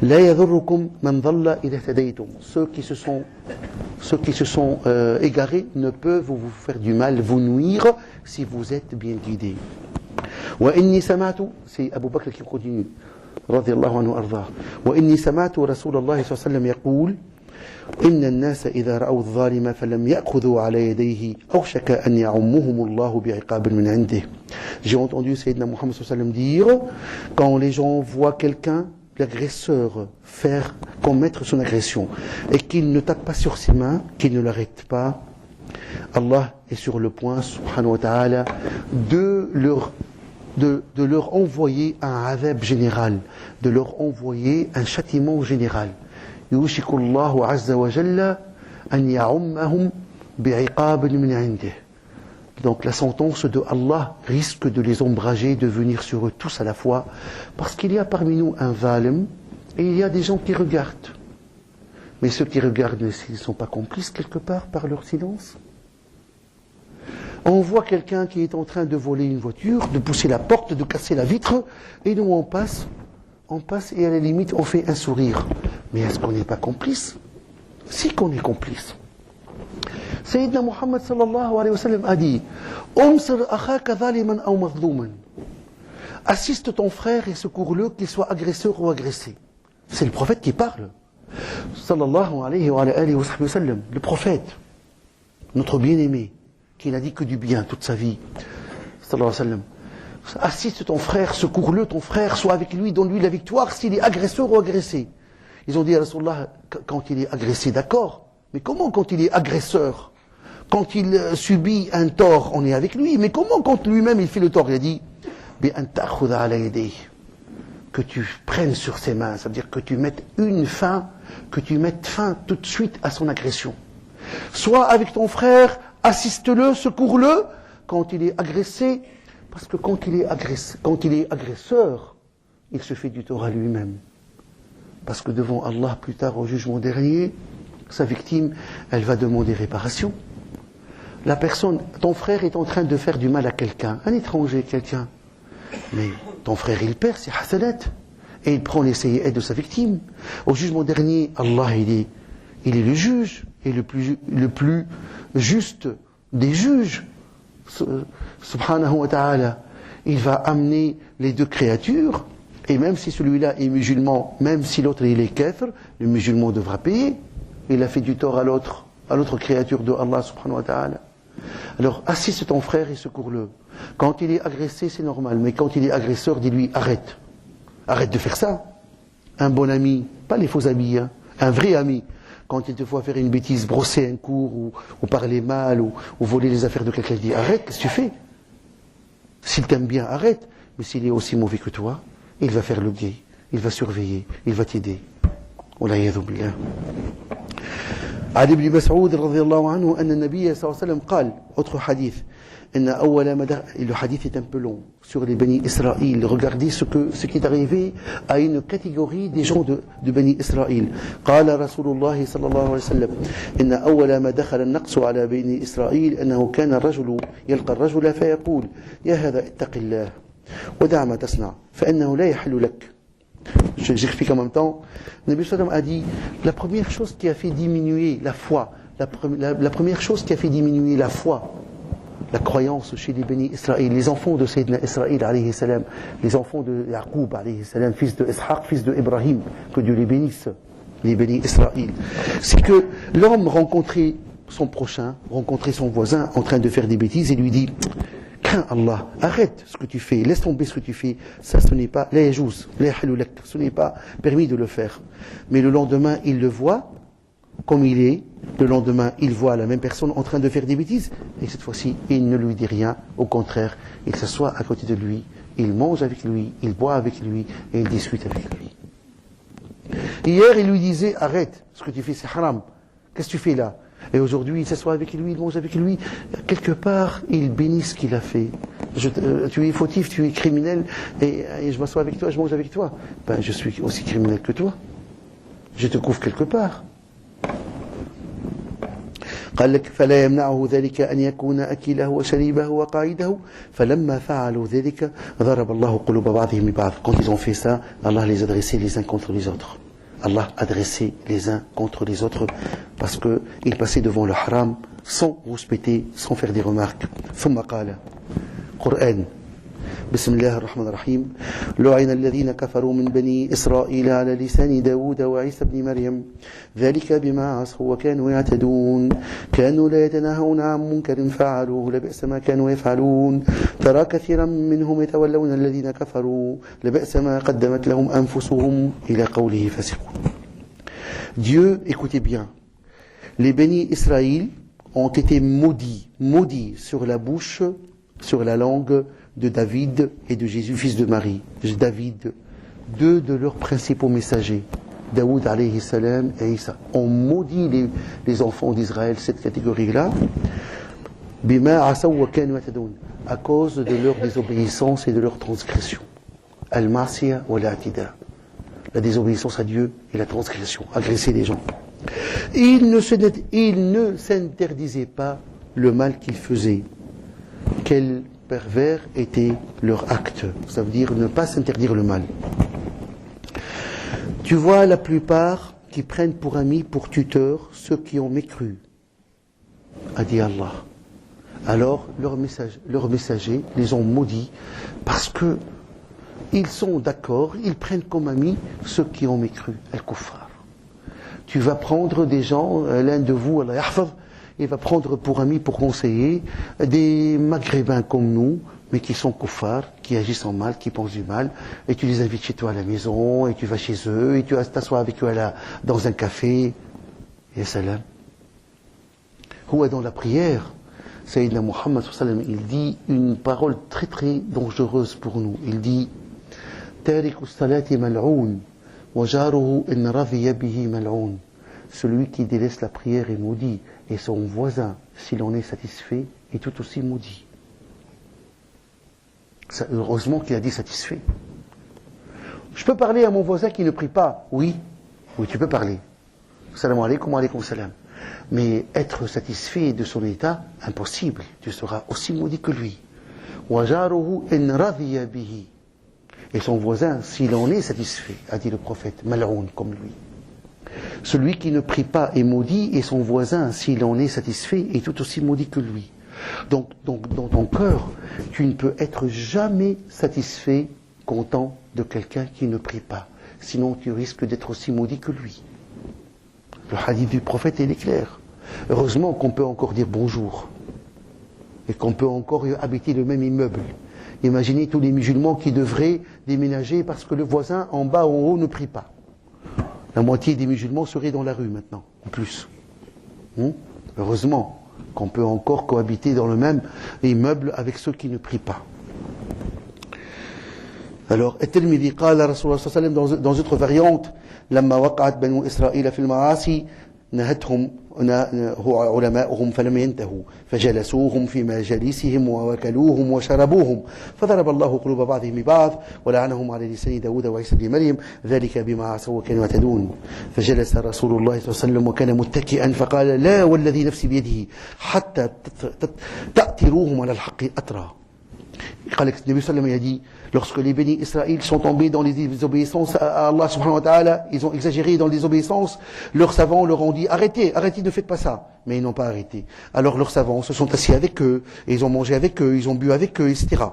La yadhurrukum man dhalla idha ihtadaytum. Ceux qui se sont égarés ne peuvent vous faire du mal, vous nuire si vous êtes bien guidés. Wa inni sama'tu, c'est Abu Bakr qui continue, radiyallahu anhu arda. Wa inni sama'tu Rasulullah sallallahu alayhi wa sallam yaqul إن الناس إذا رأوا الظالم فلم يأخذوا على يديه أوشك أن يعمهم الله بعقاب من عنده. J'ai entendu Sayyidina Muhammad sallallahu alayhi wa sallam dire, quand les gens voient quelqu'un, l'agresseur, commettre son agression, et qu'il ne tape pas sur ses mains, qu'il ne l'arrête pas, Allah est sur le point, subhanahu wa ta'ala, de leur envoyer un adhab général, de leur envoyer un châtiment général. يوشك الله عز وجل أن يعمهم بعقاب من عنده. Donc la sentence de Allah risque de les ombrager, de venir sur eux tous à la fois, parce qu'il y a parmi nous un zalim, et il y a des gens qui regardent. Mais ceux qui regardent, ils ne sont pas complices quelque part par leur silence. On voit quelqu'un qui est en train de voler une voiture, de pousser la porte, de casser la vitre, et nous on passe et à la limite on fait un sourire. Mais est-ce qu'on n'est pas complice? Si qu'on est complice. Sayyidina Muhammad sallallahu alayhi wa sallam a dit, Umsir akhaka zaliman aw mazluman. Assiste ton frère et secours-le, qu'il soit agresseur ou agressé. C'est le prophète qui parle. Sallallahu alayhi wa sallam. Le prophète, notre bien-aimé, qui n'a dit que du bien toute sa vie. Sallallahu alayhi wa sallam. Assiste ton frère, secours-le, ton frère, sois avec lui, donne-lui la victoire s'il est agresseur ou agressé. Ils ont dit à Rasulullah, quand il est agressé, d'accord, mais comment quand il est agresseur? Quand il subit un tort, on est avec lui, mais comment quand lui-même il fait le tort? Il a dit, que tu prennes sur ses mains, ça veut dire que tu mettes fin tout de suite à son agression. Sois avec ton frère, assiste-le, secours-le, quand il est agressé, parce que quand il est agresseur, il se fait du tort à lui-même. Parce que devant Allah, plus tard au jugement dernier, sa victime, elle va demander réparation. La personne, ton frère est en train de faire du mal à quelqu'un, un étranger, quelqu'un. Mais ton frère, il perd ses hasanat. Et il prend les sayyi'at de sa victime. Au jugement dernier, Allah, il est le juge, et le plus juste des juges. Subhanahu wa ta'ala. Il va amener les deux créatures. Et même si celui-là est musulman, même si l'autre il est kafir, le musulman devra payer. Il a fait du tort à l'autre créature de Allah subhanahu wa ta'ala. Alors assiste ton frère et secours-le. Quand il est agressé, c'est normal. Mais quand il est agresseur, dis-lui arrête. Arrête de faire ça. Un bon ami, pas les faux amis, hein, un vrai ami. Quand il te voit faire une bêtise, brosser un cours, ou parler mal, ou voler les affaires de quelqu'un, il dit arrête, qu'est-ce que tu fais? S'il t'aime bien, arrête. Mais s'il est aussi mauvais que toi, il va faire le gay, il va surveiller, il va t'aider. والعياذ بالله. عن ابن مسعود رضي الله عنه أن النبي صلى الله عليه وسلم قال, autre hadith, le hadith est un peu long, sur les Bani Israël. Regardez ce qui est arrivé à une catégorie des gens de Bani Israël. قال رسول الله صلى الله عليه وسلم إن أول ما دخل النقص على بني إسرائيل أنه كان الرجل يلقى الرجل فيقول يا هذا اتق الله ودع ما تصنع فإنه لا يحل لك. J'explique en même temps. Nabi Sallam a dit, la première chose qui a fait diminuer la foi, la première chose qui a fait diminuer la foi, la croyance chez les bénis Israël, les enfants de Sayyidina Israël alayhi salam, les enfants de Yaqub alayhi salam, fils de Ishaq, fils de Ibrahim, que Dieu les bénisse, les bénis Israël, c'est que l'homme rencontrait son prochain, rencontrait son voisin en train de faire des bêtises et lui dit, crains Allah, arrête ce que tu fais, laisse tomber ce que tu fais, ça ce n'est pas, ce n'est pas permis de le faire. Mais le lendemain, il le voit comme il est, le lendemain, il voit la même personne en train de faire des bêtises, et cette fois-ci, il ne lui dit rien, au contraire, il s'assoit à côté de lui, il mange avec lui, il boit avec lui et il discute avec lui. Hier, il lui disait, arrête, ce que tu fais c'est haram. Qu'est-ce que tu fais là? Et aujourd'hui, il s'assoit avec lui, il mange avec lui. Quelque part, il bénit ce qu'il a fait. Tu es fautif, tu es criminel, et je m'assois avec toi, je mange avec toi. Ben, je suis aussi criminel que toi. Je te couvre quelque part. قال لك فلا يمنعه ذلك أن يكون أكله وشريبه وقائده فلما فعلوا ذلك ضرب الله قلوب بعضهم ببعض. Quand ils ont fait ça, Allah les a dressés les uns contre les autres. Allah a dressé les uns contre les autres parce qu'ils passaient devant le haram sans respecter, sans faire des remarques. ثم قال قرآن بسم الله الرحمن الرحيم لعن الذين كفروا من بني إسرائيل على لسان داود وعيسى بن مريم ذلك بما عصوا وكانوا يعتدون كانوا لا يتناهون عن منكر فعلوه لبئس ما كانوا يفعلون ترى كثيرا منهم يتولون الذين كفروا لبئس ما قدمت لهم أنفسهم إلى قوله فاسقون. Dieu, écoutez bien, les bénis Israël ont été maudits sur la bouche, sur la langue de David et de Jésus, fils de Marie. David, deux de leurs principaux messagers, Daoud alayhi salam et Isa, ont maudit les enfants d'Israël, cette catégorie-là, à cause de leur désobéissance et de leur transgression. Al-Ma'siyah wa al-I'tida. La désobéissance à Dieu et la transgression, agresser les gens. Ils ne s'interdisaient pas le mal qu'ils faisaient. Quel pervers était leur acte. Ça veut dire ne pas s'interdire le mal. Tu vois la plupart qui prennent pour amis, pour tuteurs, ceux qui ont mécru, a dit Allah. Alors, leurs messagers les ont maudits parce que ils sont d'accord, ils prennent comme amis ceux qui ont mécru, al-kuffar. Tu vas prendre des gens, l'un de vous, Allah yahfaz, il va prendre pour amis, pour conseiller, des maghrébins comme nous, mais qui sont kuffars, qui agissent en mal, qui pensent du mal, et tu les invites chez toi à la maison, et tu vas chez eux, et tu t'assois avec eux dans un café, et salam. Ou dans la prière, Sayyidina Muhammad sallam, il dit une parole très très dangereuse pour nous. Il dit Tariku salati mal'oun, wa jaruhu in radhiya bihi mal'oun. Celui qui délaisse la prière est maudit, et son voisin, s'il en est satisfait, est tout aussi maudit. Heureusement qu'il a dit satisfait. Je peux parler à mon voisin qui ne prie pas? Oui, tu peux parler. Salam alaikum wa alaikum salam. Mais être satisfait de son état, impossible. Tu seras aussi maudit que lui. Et son voisin, s'il en est satisfait, a dit le prophète, mal'oun comme lui. Celui qui ne prie pas est maudit, et son voisin, s'il en est satisfait, est tout aussi maudit que lui. Donc, dans ton cœur, tu ne peux être jamais satisfait, content de quelqu'un qui ne prie pas. Sinon, tu risques d'être aussi maudit que lui. Le hadith du prophète, il est clair. Heureusement qu'on peut encore dire bonjour. Et qu'on peut encore habiter le même immeuble. Imaginez tous les musulmans qui devraient déménager parce que le voisin en bas ou en haut ne prie pas. La moitié des musulmans seraient dans la rue maintenant, en plus. Heureusement qu'on peut encore cohabiter dans le même immeuble avec ceux qui ne prient pas. Alors, At-Tirmidhi قال Rasulullah sallallahu alayhi wa sallam dans d'autres variantes, لما وقعت بنو إسرائيل في المعاصي نهتهم علماؤهم فلم ينتهوا فجلسوهم في مجالسهم ووكلوهم وشربوهم فضرب الله قلوب بعضهم ببعض ولعنهم على لسان داود وعيسى بن مريم ذلك بما عصوا وكانوا يعتدون فجلس رسول الله صلى الله عليه وسلم وكان متكئا فقال لا والذي نفسي بيده حتى تأتروهم على الحق أترى. قال النبي صلى الله عليه وسلم, il a dit, lorsque les bénis Israël sont tombés dans les désobéissances à Allah subhanahu wa ta'ala, ils ont exagéré dans les désobéissances, leurs savants leur ont dit arrêtez, ne faites pas ça. Mais ils n'ont pas arrêté. Alors leurs savants se sont assis avec eux, et ils ont mangé avec eux, ils ont bu avec eux, etc.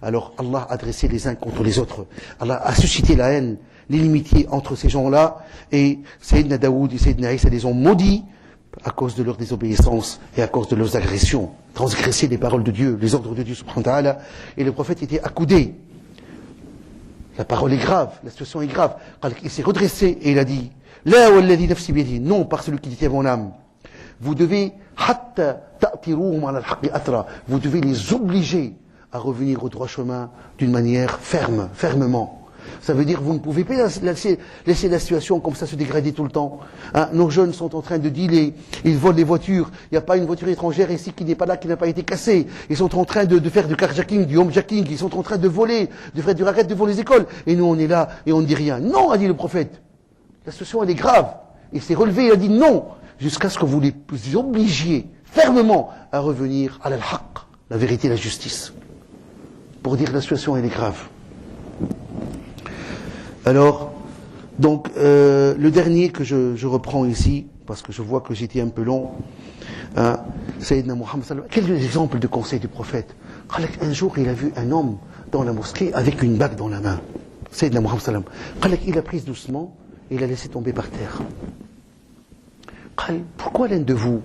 Alors Allah a dressé les uns contre les autres. Allah a suscité la haine, l'inimitié entre ces gens-là, et Sayyidina Daoud et Sayyidina Isa les ont maudits à cause de leur désobéissance et à cause de leurs agressions, transgresser les paroles de Dieu, les ordres de Dieu subhanahu wa ta'ala, et le prophète était accoudé. La parole est grave, la situation est grave. Il s'est redressé et il a dit, la walladhi nafsi biyadihi, non par celui qui détient mon âme. Vous devez, hatta ta'tiruhum ala al-haqqi atra, vous devez les obliger à revenir au droit chemin d'une manière fermement. Ça veut dire que vous ne pouvez pas laisser la situation comme ça se dégrader tout le temps. Hein, nos jeunes sont en train de dealer, ils volent des voitures. Il n'y a pas une voiture étrangère ici qui n'est pas là, qui n'a pas été cassée. Ils sont en train de faire du carjacking, du homejacking. Ils sont en train de voler, de faire du racket devant les écoles. Et nous, on est là et on ne dit rien. Non, a dit le prophète. La situation, elle est grave. Il s'est relevé, il a dit non, jusqu'à ce que vous les obligiez fermement à revenir à l'al-haq, la vérité, la justice. Pour dire que la situation, elle est grave. Alors, donc, le dernier que je reprends ici, parce que je vois que j'étais un peu long, Sayyidina Muhammad sallallahu alayhi wa sallam, quel exemple de conseil du prophète. Un jour, il a vu un homme dans la mosquée avec une bague dans la main. Sayyidina Muhammad sallallahu alayhi wa sallam. Il l'a prise doucement et il l'a laissé tomber par terre. Pourquoi l'un de vous,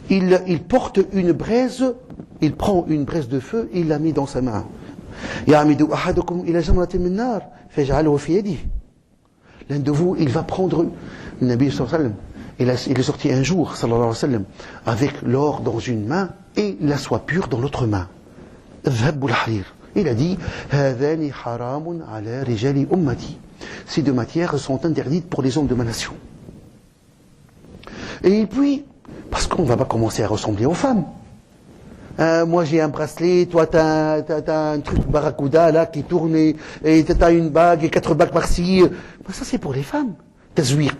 il porte une braise, il prend une braise de feu et il la met dans sa main. L'un de vous, il va prendre le Nabi sallallahu alayhi wa sallam. Il est sorti un jour, sallallahu alayhi wa sallam, avec l'or dans une main et la soie pure dans l'autre main. Il a dit, ces deux matières sont interdites pour les hommes de ma nation. Et puis, parce qu'on ne va pas commencer à ressembler aux femmes. Moi j'ai un bracelet, toi t'as un truc barracuda là qui tourne et t'as une bague et 4 bagues par-ci. Ça c'est pour les femmes. Tazwiq,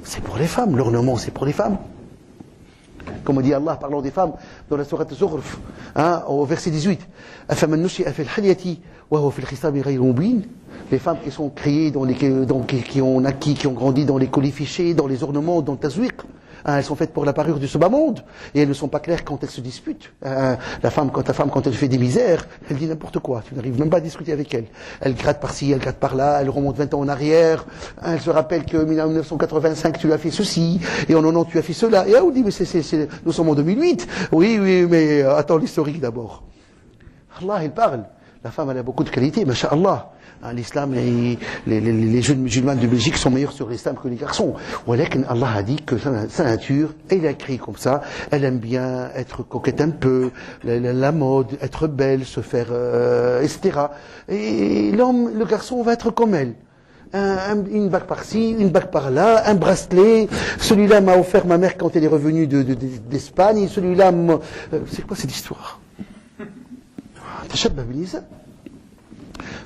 c'est pour les femmes. L'ornement c'est pour les femmes. Comme dit Allah parlant des femmes dans la sourate Zukhruf, au verset 18. Les femmes qui sont créées, qui ont naquis, qui ont grandi dans les colifichés, dans les ornements, dans le tazwiq. Elles sont faites pour la parure du bas monde et elles ne sont pas claires quand elles se disputent. Ta femme, quand elle fait des misères, elle dit n'importe quoi. Tu n'arrives même pas à discuter avec elle. Elle gratte par-ci, elle gratte par-là, elle remonte 20 ans en arrière. Elle se rappelle que 1985 tu as fait ceci et en 90 tu as fait cela. Et on dit mais nous sommes en 2008. Oui, mais attends l'historique d'abord. Allah il parle. La femme elle a beaucoup de qualités, masha'Allah. L'islam, les jeunes musulmans de Belgique sont meilleurs sur l'islam que les garçons. Allah a dit que sa nature, elle a créé comme ça, elle aime bien être coquette un peu, la mode, être belle, se faire, etc. Et l'homme, le garçon va être comme elle. Une bague par-ci, une bague par-là, un bracelet. Celui-là m'a offert ma mère quand elle est revenue d'Espagne. Celui-là, c'est quoi cette histoire?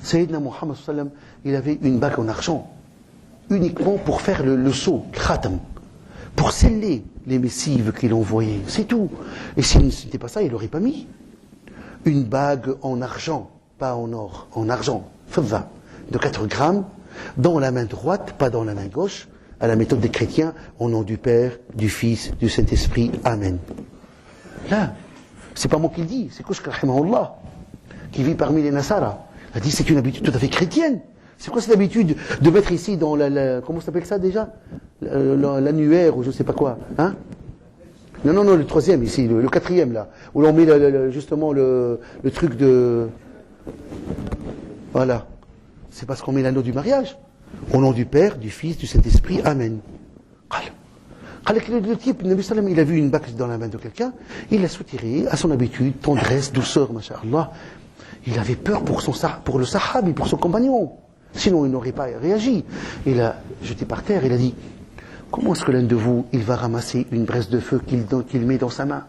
Sayyidina Muhammad sallam, il avait une bague en argent, uniquement pour faire le sceau, khatam, pour sceller les missives qu'il envoyait, c'est tout. Et si ce n'était pas ça, il l'aurait pas mis. Une bague en argent, pas en or, en argent, fadda, de 4 grammes, dans la main droite, pas dans la main gauche, à la méthode des chrétiens, au nom du Père, du Fils, du Saint-Esprit, Amen. Là, c'est pas moi qui le dis, c'est Kushk rahimahullah, qui vit parmi les Nasara. Il a dit c'est une habitude tout à fait chrétienne. C'est quoi cette habitude de mettre ici dans comment ça s'appelle ça déjà, l'annuaire ou je sais pas quoi, hein? Non, le troisième ici, le quatrième là, où l'on met justement le truc de, voilà. C'est parce qu'on met l'anneau du mariage. Au nom du Père, du Fils, du Saint-Esprit, Amen. Le type, Nabi sallam, il a vu une bague dans la main de quelqu'un, il l'a soutiré à son habitude, tendresse, douceur, masha'Allah. Il avait peur pour le sahabi, pour son compagnon. Sinon, il n'aurait pas réagi. Il a jeté par terre, il a dit, comment est-ce que l'un de vous, il va ramasser une braise de feu qu'il met dans sa main?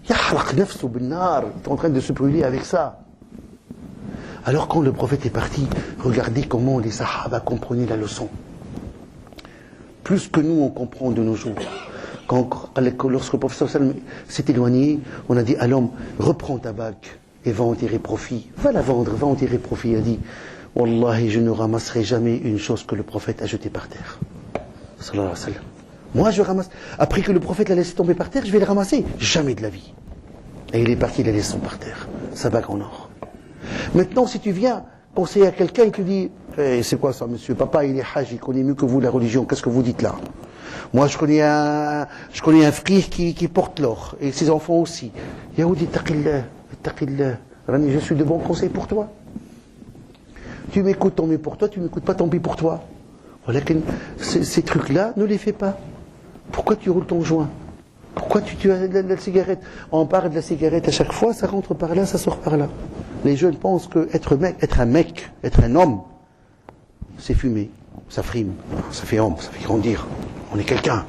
Yahraq nafsu bin nar, il est en train de se brûler avec ça. Alors quand le prophète est parti, regardez comment les sahaba comprenaient la leçon. Plus que nous, on comprend de nos jours. Lorsque le prophète s'est éloigné, on a dit à l'homme, reprends ta bague et va en tirer profit. Va la vendre, va en tirer profit. Il a dit, Wallahi, je ne ramasserai jamais une chose que le prophète a jetée par terre. Sallallahu alayhi wa sallam. Moi, je ramasse. Après que le prophète l'a laissé tomber par terre, je vais le ramasser. Jamais de la vie. Et il est parti, il a laissé par terre. Sa bague en or. Maintenant, si tu viens conseiller à quelqu'un et tu dis, c'est quoi ça, monsieur? Papa, il est hajj, il connaît mieux que vous la religion. Qu'est-ce que vous dites là? Moi, je connais un frère qui porte l'or. Et ses enfants aussi. Yahoudi, taqillah. Rani, je suis de bons conseils pour toi. Tu m'écoutes, tant mieux pour toi. Tu m'écoutes pas, tant pis pour toi. Voilà, ces trucs-là, ne les fais pas. Pourquoi tu roules ton joint? Pourquoi tu as la cigarette? On parle de la cigarette à chaque fois, ça rentre par là, ça sort par là. Les jeunes pensent que être un mec, être un homme, c'est fumer, ça frime, ça fait homme, ça fait grandir. On est quelqu'un.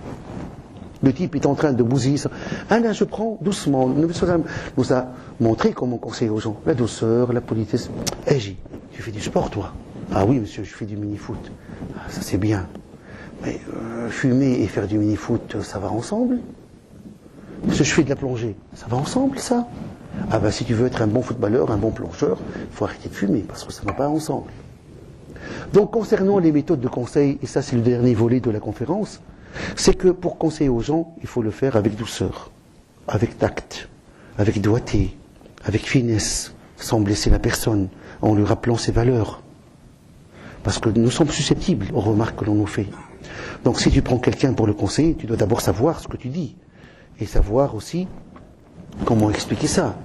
Le type est en train de bousiller ça. Ah là, je prends doucement. Nous a montré comment conseiller aux gens. La douceur, la politesse. Tu fais du sport, toi? Ah oui, monsieur, je fais du mini-foot. Ah, ça, c'est bien. Mais fumer et faire du mini-foot, ça va ensemble? Parce que je fais de la plongée. Ça va ensemble, ça? Ah ben, si tu veux être un bon footballeur, un bon plongeur, il faut arrêter de fumer, parce que ça ne va pas ensemble. Donc, concernant les méthodes de conseil, et ça, c'est le dernier volet de la conférence, c'est que pour conseiller aux gens, il faut le faire avec douceur, avec tact, avec doigté, avec finesse, sans blesser la personne, en lui rappelant ses valeurs. Parce que nous sommes susceptibles aux remarques que l'on nous fait. Donc si tu prends quelqu'un pour le conseiller, tu dois d'abord savoir ce que tu dis. Et savoir aussi comment expliquer ça.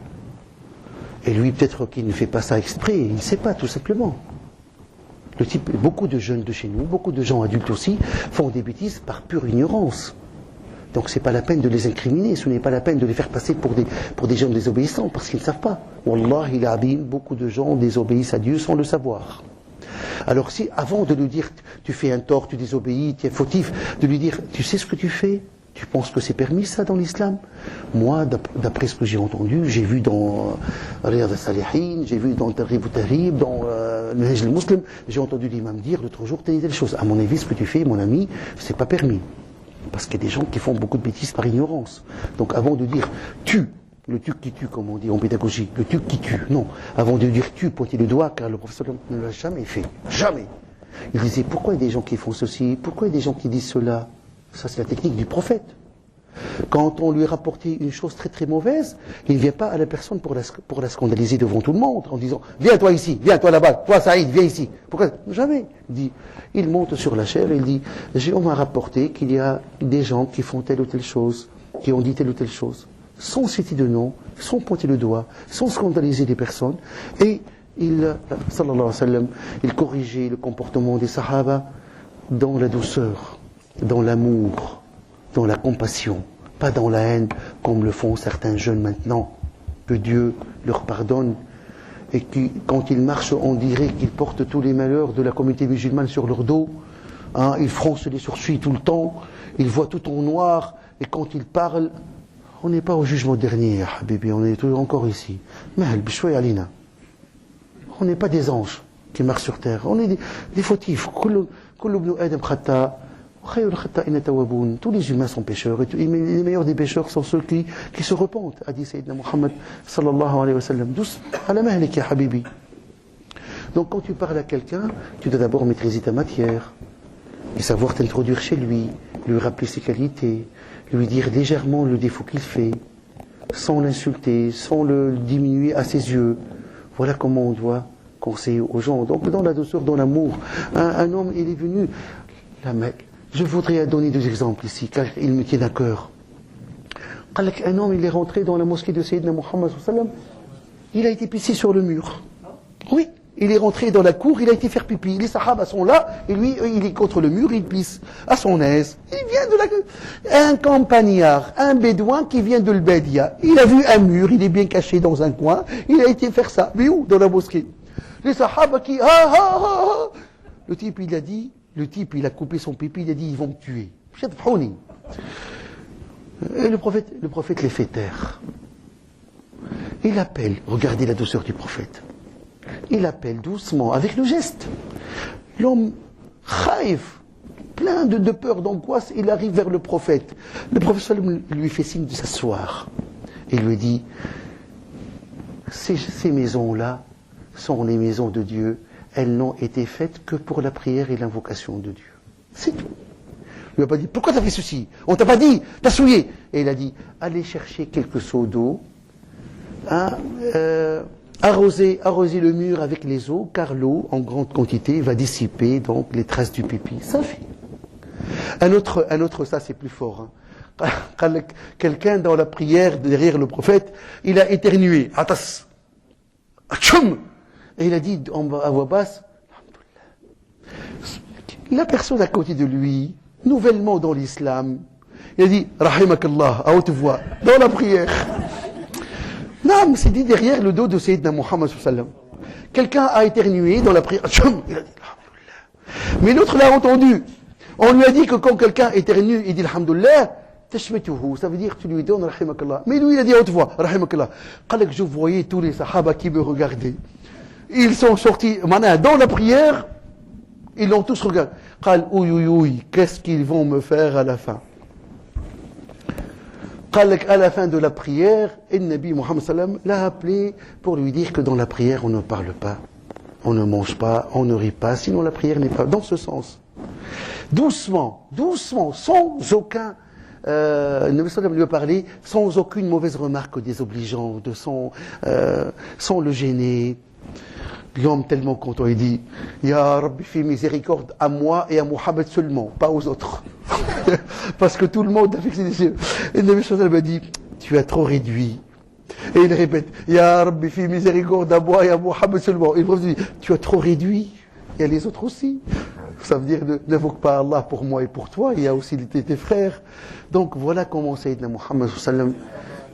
Et lui, peut-être qu'il ne fait pas ça exprès, il ne sait pas, tout simplement. Le type, beaucoup de jeunes de chez nous, beaucoup de gens adultes aussi, font des bêtises par pure ignorance. Donc c'est pas la peine de les incriminer, ce n'est pas la peine de les faire passer pour des gens désobéissants, parce qu'ils ne savent pas. Wallah, il abîme, beaucoup de gens désobéissent à Dieu sans le savoir. Alors si, avant de lui dire, tu fais un tort, tu désobéis, tu es fautif, de lui dire, tu sais ce que tu fais? Tu penses que c'est permis ça dans l'islam? Moi, d'après ce que j'ai entendu, j'ai vu dans Riyad al-Salihin, j'ai vu dans Targhib al-Tarhib, dans le Hajj al-Muslim, j'ai entendu l'imam dire l'autre jour telle chose. À mon avis, ce que tu fais, mon ami, c'est pas permis. Parce qu'il y a des gens qui font beaucoup de bêtises par ignorance. Donc avant de dire tu, le tu qui tue, comme on dit en pédagogie, le tu qui tue, non. Avant de dire tu, pointer le doigt, car le professeur ne l'a jamais fait. Jamais. Il disait, pourquoi il y a des gens qui font ceci? Pourquoi il y a des gens qui disent cela? Ça, c'est la technique du prophète. Quand on lui rapportait une chose très très mauvaise, il ne vient pas à la personne pour la scandaliser devant tout le monde, en disant, viens toi ici, viens toi là-bas, toi Saïd, viens ici. Pourquoi? Jamais. Il monte sur la chair et il dit, on m'a rapporté qu'il y a des gens qui font telle ou telle chose, qui ont dit telle ou telle chose, sans citer de nom, sans pointer le doigt, sans scandaliser les personnes, et sallallahu alayhi wa sallam, il corrigeait le comportement des sahaba dans la douceur, dans l'amour, dans la compassion, pas dans la haine, comme le font certains jeunes maintenant. Que Dieu leur pardonne, et qui, quand ils marchent, on dirait qu'ils portent tous les malheurs de la communauté musulmane sur leur dos. Hein, ils froncent les sourcils tout le temps, ils voient tout en noir, et quand ils parlent, on n'est pas au jugement dernier, Habibi, on est toujours encore ici. Mais on n'est pas des anges qui marchent sur terre, on est des fautifs. Tous les humains sont pécheurs, et les meilleurs des pécheurs sont ceux qui se repentent, a dit Sayyidina Muhammad sallallahu alayhi wa sallam. Douce, à la mahlik ya habibi. Donc quand tu parles à quelqu'un, tu dois d'abord maîtriser ta matière, et savoir t'introduire chez lui, lui rappeler ses qualités, lui dire légèrement le défaut qu'il fait, sans l'insulter, sans le diminuer à ses yeux. Voilà comment on doit conseiller aux gens. Donc dans la douceur, dans l'amour, un homme, il est venu, je voudrais donner deux exemples ici, car ils me tiennent à cœur. Un homme, il est rentré dans la mosquée de Sayyidina Muhammad sallallahu alayhi wa sallam, il a été pissé sur le mur. Oui, il est rentré dans la cour, il a été faire pipi. Les sahaba sont là, et lui, il est contre le mur, il pisse à son aise. Il vient de un campagnard, un bédouin qui vient de l'Bedia. Il a vu un mur, il est bien caché dans un coin, il a été faire ça. Mais où? Dans la mosquée. Les sahaba qui, Le type, il a coupé son pipi, il a dit, ils vont me tuer. Et le prophète les fait taire. Il appelle, regardez la douceur du prophète. Il appelle doucement, avec le geste. L'homme, khaïf, plein de peur, d'angoisse, il arrive vers le prophète. Le prophète lui fait signe de s'asseoir. Et lui dit, ces maisons-là sont les maisons de Dieu. Elles n'ont été faites que pour la prière et l'invocation de Dieu. C'est tout. Il lui a pas dit, pourquoi tu as fait ceci? On t'a pas dit, t'as souillé. Et il a dit, allez chercher quelques seaux d'eau, arroser le mur avec les eaux, car l'eau, en grande quantité, va dissiper donc les traces du pipi. Ça fait. Un autre, ça c'est plus fort. Hein. Quelqu'un dans la prière derrière le prophète, il a éternué. Atas. Atchoum. Et il a dit à voix basse, la personne à côté de lui, nouvellement dans l'islam, Il a dit Rahimakallah, à haute voix, dans la prière. Non, mais c'est dit derrière le dos de Sayyidina Muhammad sallallahu alayhi wa sallam. Quelqu'un a éternué dans la prière. Il a dit Alhamdulillah. Mais l'autre l'a entendu. On lui a dit que quand quelqu'un éternue, il dit Alhamdulillah, tashmituhu, ça veut dire tu lui donnes Rahimakallah. Mais lui, il a dit à haute voix Rahimakallah. Quand je voyais tous les sahaba qui me regardaient, ils sont sortis, dans la prière, ils l'ont tous regardé. Qal, ouï, qu'est-ce qu'ils vont me faire à la fin? À la fin de la prière, le Nabi Muhammad sallam l'a appelé pour lui dire que dans la prière, on ne parle pas, on ne mange pas, on ne rit pas, sinon la prière n'est pas dans ce sens. Doucement, sans aucun... le Nabi sallam lui a parlé sans aucune mauvaise remarque désobligeante, sans le gêner. L'homme tellement content, il dit Ya Rabbi, fais miséricorde à moi et à Muhammad seulement, pas aux autres. Parce que tout le monde a fixé les yeux. Et le Nabi sallallahu alayhi wa sallam a dit tu as trop réduit. Et il répète Ya Rabbi, fais miséricorde à moi et à Muhammad seulement. Et le prophète dit tu as trop réduit. Il y a les autres aussi. Ça veut dire n'invoque pas Allah pour moi et pour toi. Il y a aussi tes frères. Donc voilà comment Sayyidina Muhammad sallallahu alayhi wa sallam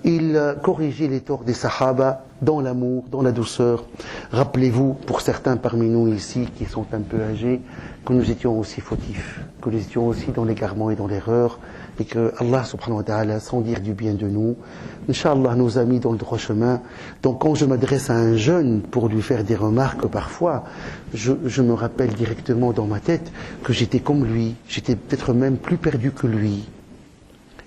il corrigeait les torts des Sahaba dans l'amour, dans la douceur. Rappelez-vous, pour certains parmi nous ici qui sont un peu âgés, que nous étions aussi fautifs, que nous étions aussi dans l'égarement et dans l'erreur, et que Allah subhanahu wa ta'ala, sans dire du bien de nous, Inch'Allah nous a mis dans le droit chemin. Donc quand je m'adresse à un jeune pour lui faire des remarques parfois, je me rappelle directement dans ma tête que j'étais comme lui, j'étais peut-être même plus perdu que lui.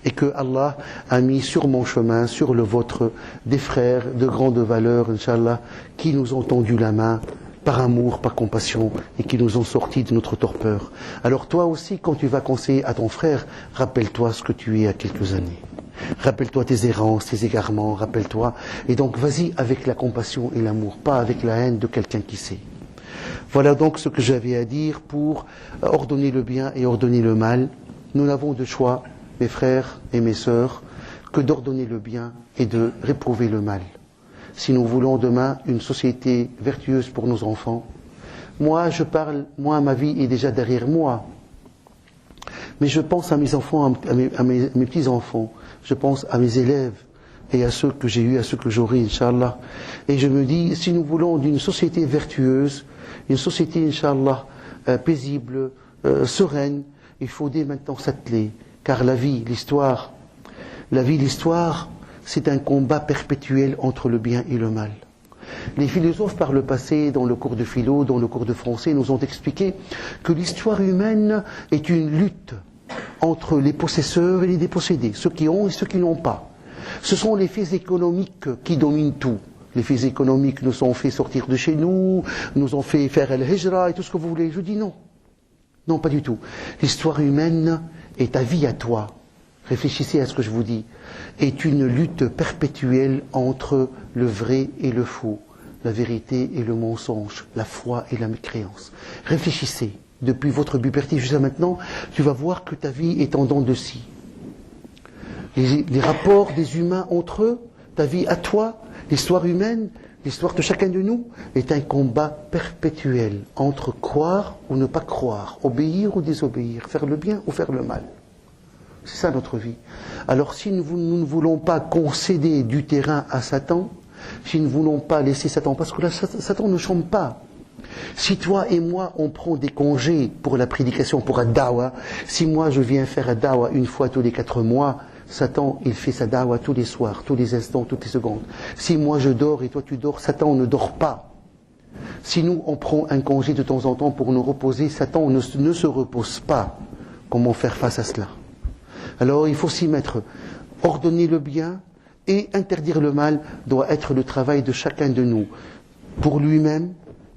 Et que Allah a mis sur mon chemin, sur le vôtre, des frères de grande valeur, Inch'Allah, qui nous ont tendu la main par amour, par compassion, et qui nous ont sortis de notre torpeur. Alors toi aussi, quand tu vas conseiller à ton frère, rappelle-toi ce que tu es il y a quelques années. Rappelle-toi tes errances, tes égarements, rappelle-toi. Et donc vas-y avec la compassion et l'amour, pas avec la haine de quelqu'un qui sait. Voilà donc ce que j'avais à dire pour ordonner le bien et ordonner le mal. Nous n'avons de choix, mes frères et mes sœurs, que d'ordonner le bien et de réprouver le mal. Si nous voulons demain une société vertueuse pour nos enfants, moi ma vie est déjà derrière moi. Mais je pense à mes enfants, à mes petits-enfants, je pense à mes élèves et à ceux que j'ai eus, à ceux que j'aurai, Inch'Allah. Et je me dis, si nous voulons d'une société vertueuse, une société, Inch'Allah, paisible, sereine, il faut dès maintenant s'atteler. Car la vie, l'histoire, c'est un combat perpétuel entre le bien et le mal. Les philosophes par le passé, dans le cours de philo, dans le cours de français, nous ont expliqué que l'histoire humaine est une lutte entre les possesseurs et les dépossédés, ceux qui ont et ceux qui n'ont pas. Ce sont les faits économiques qui dominent tout. Les faits économiques nous ont fait sortir de chez nous, nous ont fait faire al-hijra et tout ce que vous voulez. Je dis non. Non, pas du tout. L'histoire humaine et ta vie à toi, réfléchissez à ce que je vous dis, est une lutte perpétuelle entre le vrai et le faux, la vérité et le mensonge, la foi et la mécréance. Réfléchissez, depuis votre puberté jusqu'à maintenant, tu vas voir que ta vie est en dents de scie. Les rapports des humains entre eux, ta vie à toi, l'histoire humaine, l'histoire de chacun de nous, est un combat perpétuel entre croire ou ne pas croire, obéir ou désobéir, faire le bien ou faire le mal. C'est ça notre vie. Alors si nous ne voulons pas concéder du terrain à Satan, si nous ne voulons pas laisser Satan, parce que là Satan ne chante pas. Si toi et moi on prend des congés pour la prédication, pour un dawa, si moi je viens faire un dawa une fois tous les 4 mois, Satan il fait sa dawa tous les soirs, tous les instants, toutes les secondes. Si moi je dors et toi tu dors, Satan ne dort pas. Si nous on prend un congé de temps en temps pour nous reposer, Satan ne se repose pas. Comment faire face à cela? Alors il faut s'y mettre. Ordonner le bien et interdire le mal doit être le travail de chacun de nous, pour lui-même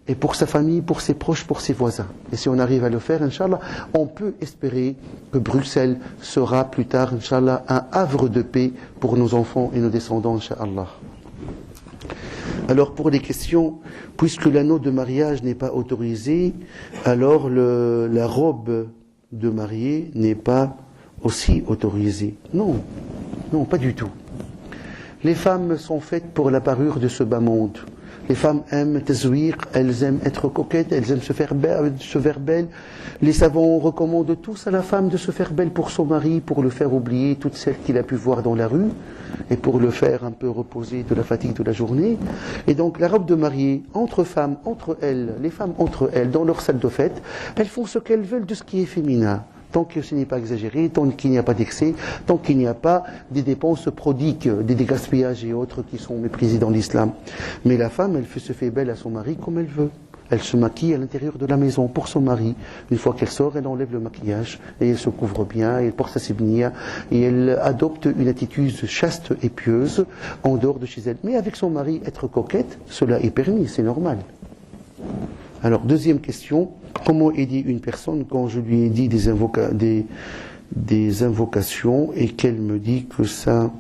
et pour sa famille, pour ses proches, pour ses voisins. Et si on arrive à le faire, Inch'Allah, on peut espérer que Bruxelles sera plus tard, Inch'Allah, un havre de paix pour nos enfants et nos descendants, Inch'Allah. Alors pour les questions, puisque l'anneau de mariage n'est pas autorisé, alors la robe de mariée n'est pas aussi autorisée. Non, pas du tout. Les femmes sont faites pour la parure de ce bas monde. Les femmes aiment tazouir, elles aiment être coquettes, elles aiment se faire belles. Les savants recommandent tous à la femme de se faire belle pour son mari, pour le faire oublier toutes celles qu'il a pu voir dans la rue, et pour le faire un peu reposer de la fatigue de la journée. Et donc la robe de mariée, entre femmes, entre elles, les femmes entre elles, dans leur salle de fête, elles font ce qu'elles veulent de ce qui est féminin. Tant que ce n'est pas exagéré, tant qu'il n'y a pas d'excès, tant qu'il n'y a pas des dépenses prodigues, des gaspillages et autres qui sont méprisés dans l'islam. Mais la femme, elle se fait belle à son mari comme elle veut. Elle se maquille à l'intérieur de la maison pour son mari. Une fois qu'elle sort, elle enlève le maquillage et elle se couvre bien, et elle porte sa sibnia et elle adopte une attitude chaste et pieuse en dehors de chez elle. Mais avec son mari, être coquette, cela est permis, c'est normal. Alors, deuxième question, comment aider une personne quand je lui ai dit des invocations et qu'elle me dit que ça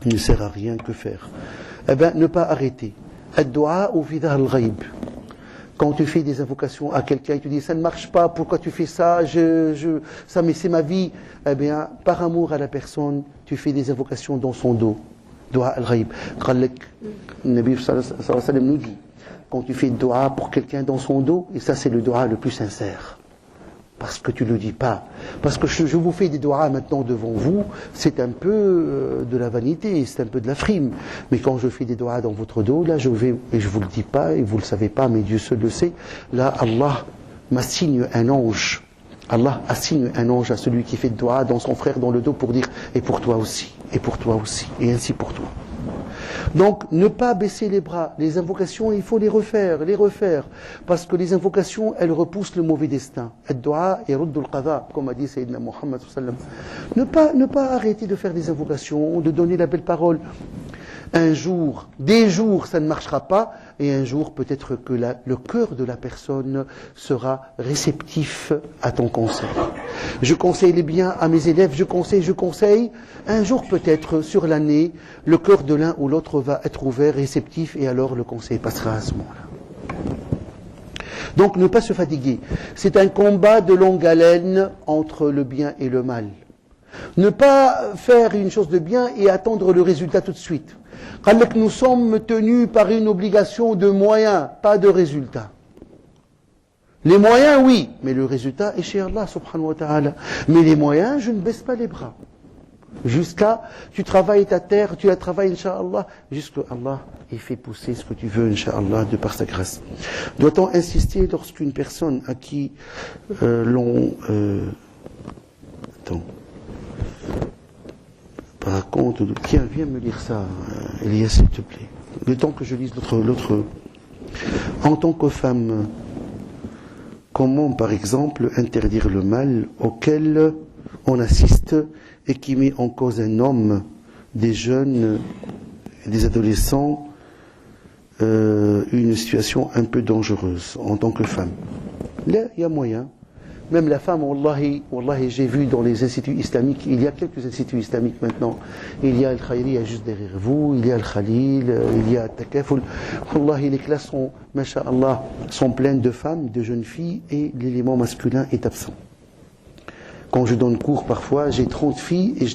ne sert à rien, que faire? Eh bien, ne pas arrêter. Ad-du'a ou fidah al-ghaib. Quand tu fais des invocations à quelqu'un, il te dit ça ne marche pas, pourquoi tu fais ça, ça mais c'est ma vie. Eh bien, par amour à la personne, tu fais des invocations dans son dos. Dua al-ghaib. Le Nabi sallallahu alayhi wa sallam nous dit, quand tu fais dua pour quelqu'un dans son dos, et ça c'est le dua le plus sincère. Parce que tu ne le dis pas. Parce que je vous fais des doigts maintenant devant vous, c'est un peu de la vanité, c'est un peu de la frime. Mais quand je fais des doigts dans votre dos, là je vais, et je vous le dis pas, et vous le savez pas, mais Dieu seul le sait, là Allah m'assigne un ange. Allah assigne un ange à celui qui fait des doigts dans son frère dans le dos pour dire, et pour toi aussi, et pour toi aussi, et ainsi pour toi. Donc, ne pas baisser les bras. Les invocations, il faut les refaire. Parce que les invocations, elles repoussent le mauvais destin. Ad-du'a yaruddu al-qada, comme a dit Sayyidina Muhammad sallallahu alayhi wa sallam. Ne pas arrêter de faire des invocations, de donner la belle parole. Un jour, des jours, ça ne marchera pas. Et un jour, peut-être que le cœur de la personne sera réceptif à ton conseil. Je conseille les biens à mes élèves, je conseille. Un jour, peut-être, sur l'année, le cœur de l'un ou l'autre va être ouvert, réceptif, et alors le conseil passera à ce moment-là. Donc, ne pas se fatiguer. C'est un combat de longue haleine entre le bien et le mal. Ne pas faire une chose de bien et attendre le résultat tout de suite. Nous sommes tenus par une obligation de moyens, pas de résultats. Les moyens, oui, mais le résultat est chez Allah subhanahu wa ta'ala. Mais les moyens, je ne baisse pas les bras. Jusqu'à, tu travailles ta terre, tu la travailles, Inch'Allah, jusqu'à Allah ait fait pousser ce que tu veux, Inch'Allah, de par sa grâce. Doit-on insister lorsqu'une personne à qui Attends. Par contre, tiens, viens me lire ça, Elias, s'il te plaît. Le temps que je lise l'autre. En tant que femme, comment, par exemple, interdire le mal auquel on assiste et qui met en cause un homme, des jeunes, des adolescents, une situation un peu dangereuse en tant que femme? Là, il y a moyen. Même la femme, wallahi, j'ai vu dans les instituts islamiques, il y a quelques instituts islamiques maintenant, il y a Al-Khayriya juste derrière vous, il y a Al-Khalil, il y a Takaful. Wallahi, les classes sont, masha'Allah, sont pleines de femmes, de jeunes filles, et l'élément masculin est absent. Quand je donne cours parfois, j'ai 30 filles et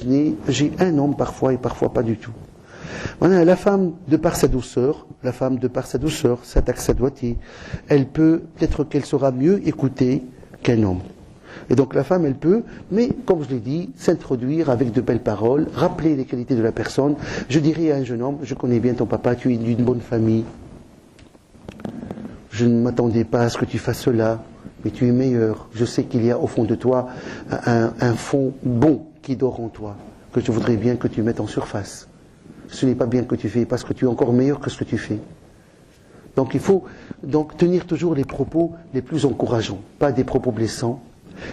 j'ai un homme parfois et parfois pas du tout. Voilà, la femme, de par sa douceur, sa taxadoité, elle peut-être qu'elle saura mieux écouter qu'un homme. Et donc la femme, elle peut, mais comme je l'ai dit, s'introduire avec de belles paroles, rappeler les qualités de la personne. Je dirais à un jeune homme, je connais bien ton papa, tu es d'une bonne famille. Je ne m'attendais pas à ce que tu fasses cela, mais tu es meilleur. Je sais qu'il y a au fond de toi un fond bon qui dort en toi, que je voudrais bien que tu mettes en surface. Ce n'est pas bien que tu fais, parce que tu es encore meilleur que ce que tu fais. Donc il faut tenir toujours les propos les plus encourageants, pas des propos blessants.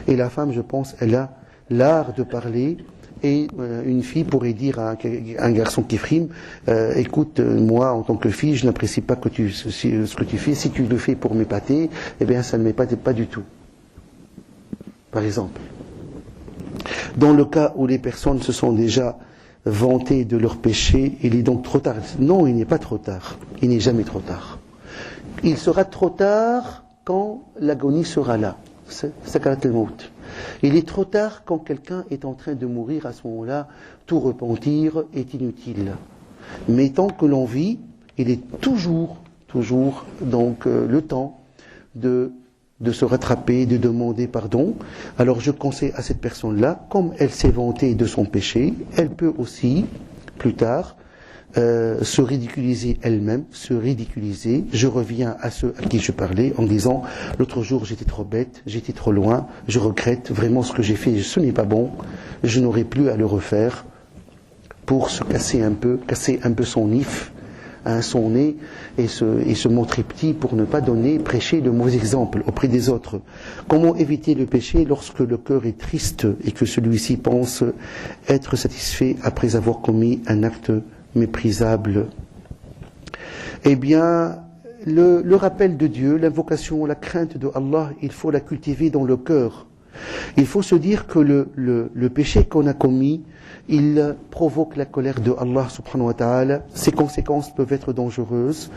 Et la femme, je pense, elle a l'art de parler. Et une fille pourrait dire à un garçon qui frime, écoute, moi en tant que fille, je n'apprécie pas ce que tu fais. Si tu le fais pour m'épater, eh bien ça ne m'épate pas du tout. Par exemple. Dans le cas où les personnes se sont déjà vantées de leur péché, il est donc trop tard. Non, il n'est pas trop tard. Il n'est jamais trop tard. Il sera trop tard quand l'agonie sera là. C'est sakarat al-maut. Il est trop tard quand quelqu'un est en train de mourir. À ce moment-là, tout repentir est inutile. Mais tant que l'on vit, il est toujours toujours donc le temps de se rattraper, de demander pardon. Alors je conseille à cette personne-là, comme elle s'est vantée de son péché, elle peut aussi, plus tard, se ridiculiser elle-même, se ridiculiser. Je reviens à ceux à qui je parlais en disant l'autre jour j'étais trop bête, j'étais trop loin, je regrette vraiment ce que j'ai fait, ce n'est pas bon, je n'aurai plus à le refaire, pour se casser un peu son if, son nez, et se montrer petit pour ne pas prêcher le mauvais exemple auprès des autres. Comment éviter le péché lorsque le cœur est triste et que celui-ci pense être satisfait après avoir commis un acte méprisable? Eh bien, le rappel de Dieu, l'invocation, la crainte de Allah, il faut la cultiver dans le cœur. Il faut se dire que le péché qu'on a commis, il provoque la colère de Allah subhanahu wa ta'ala, ses conséquences peuvent être dangereuses,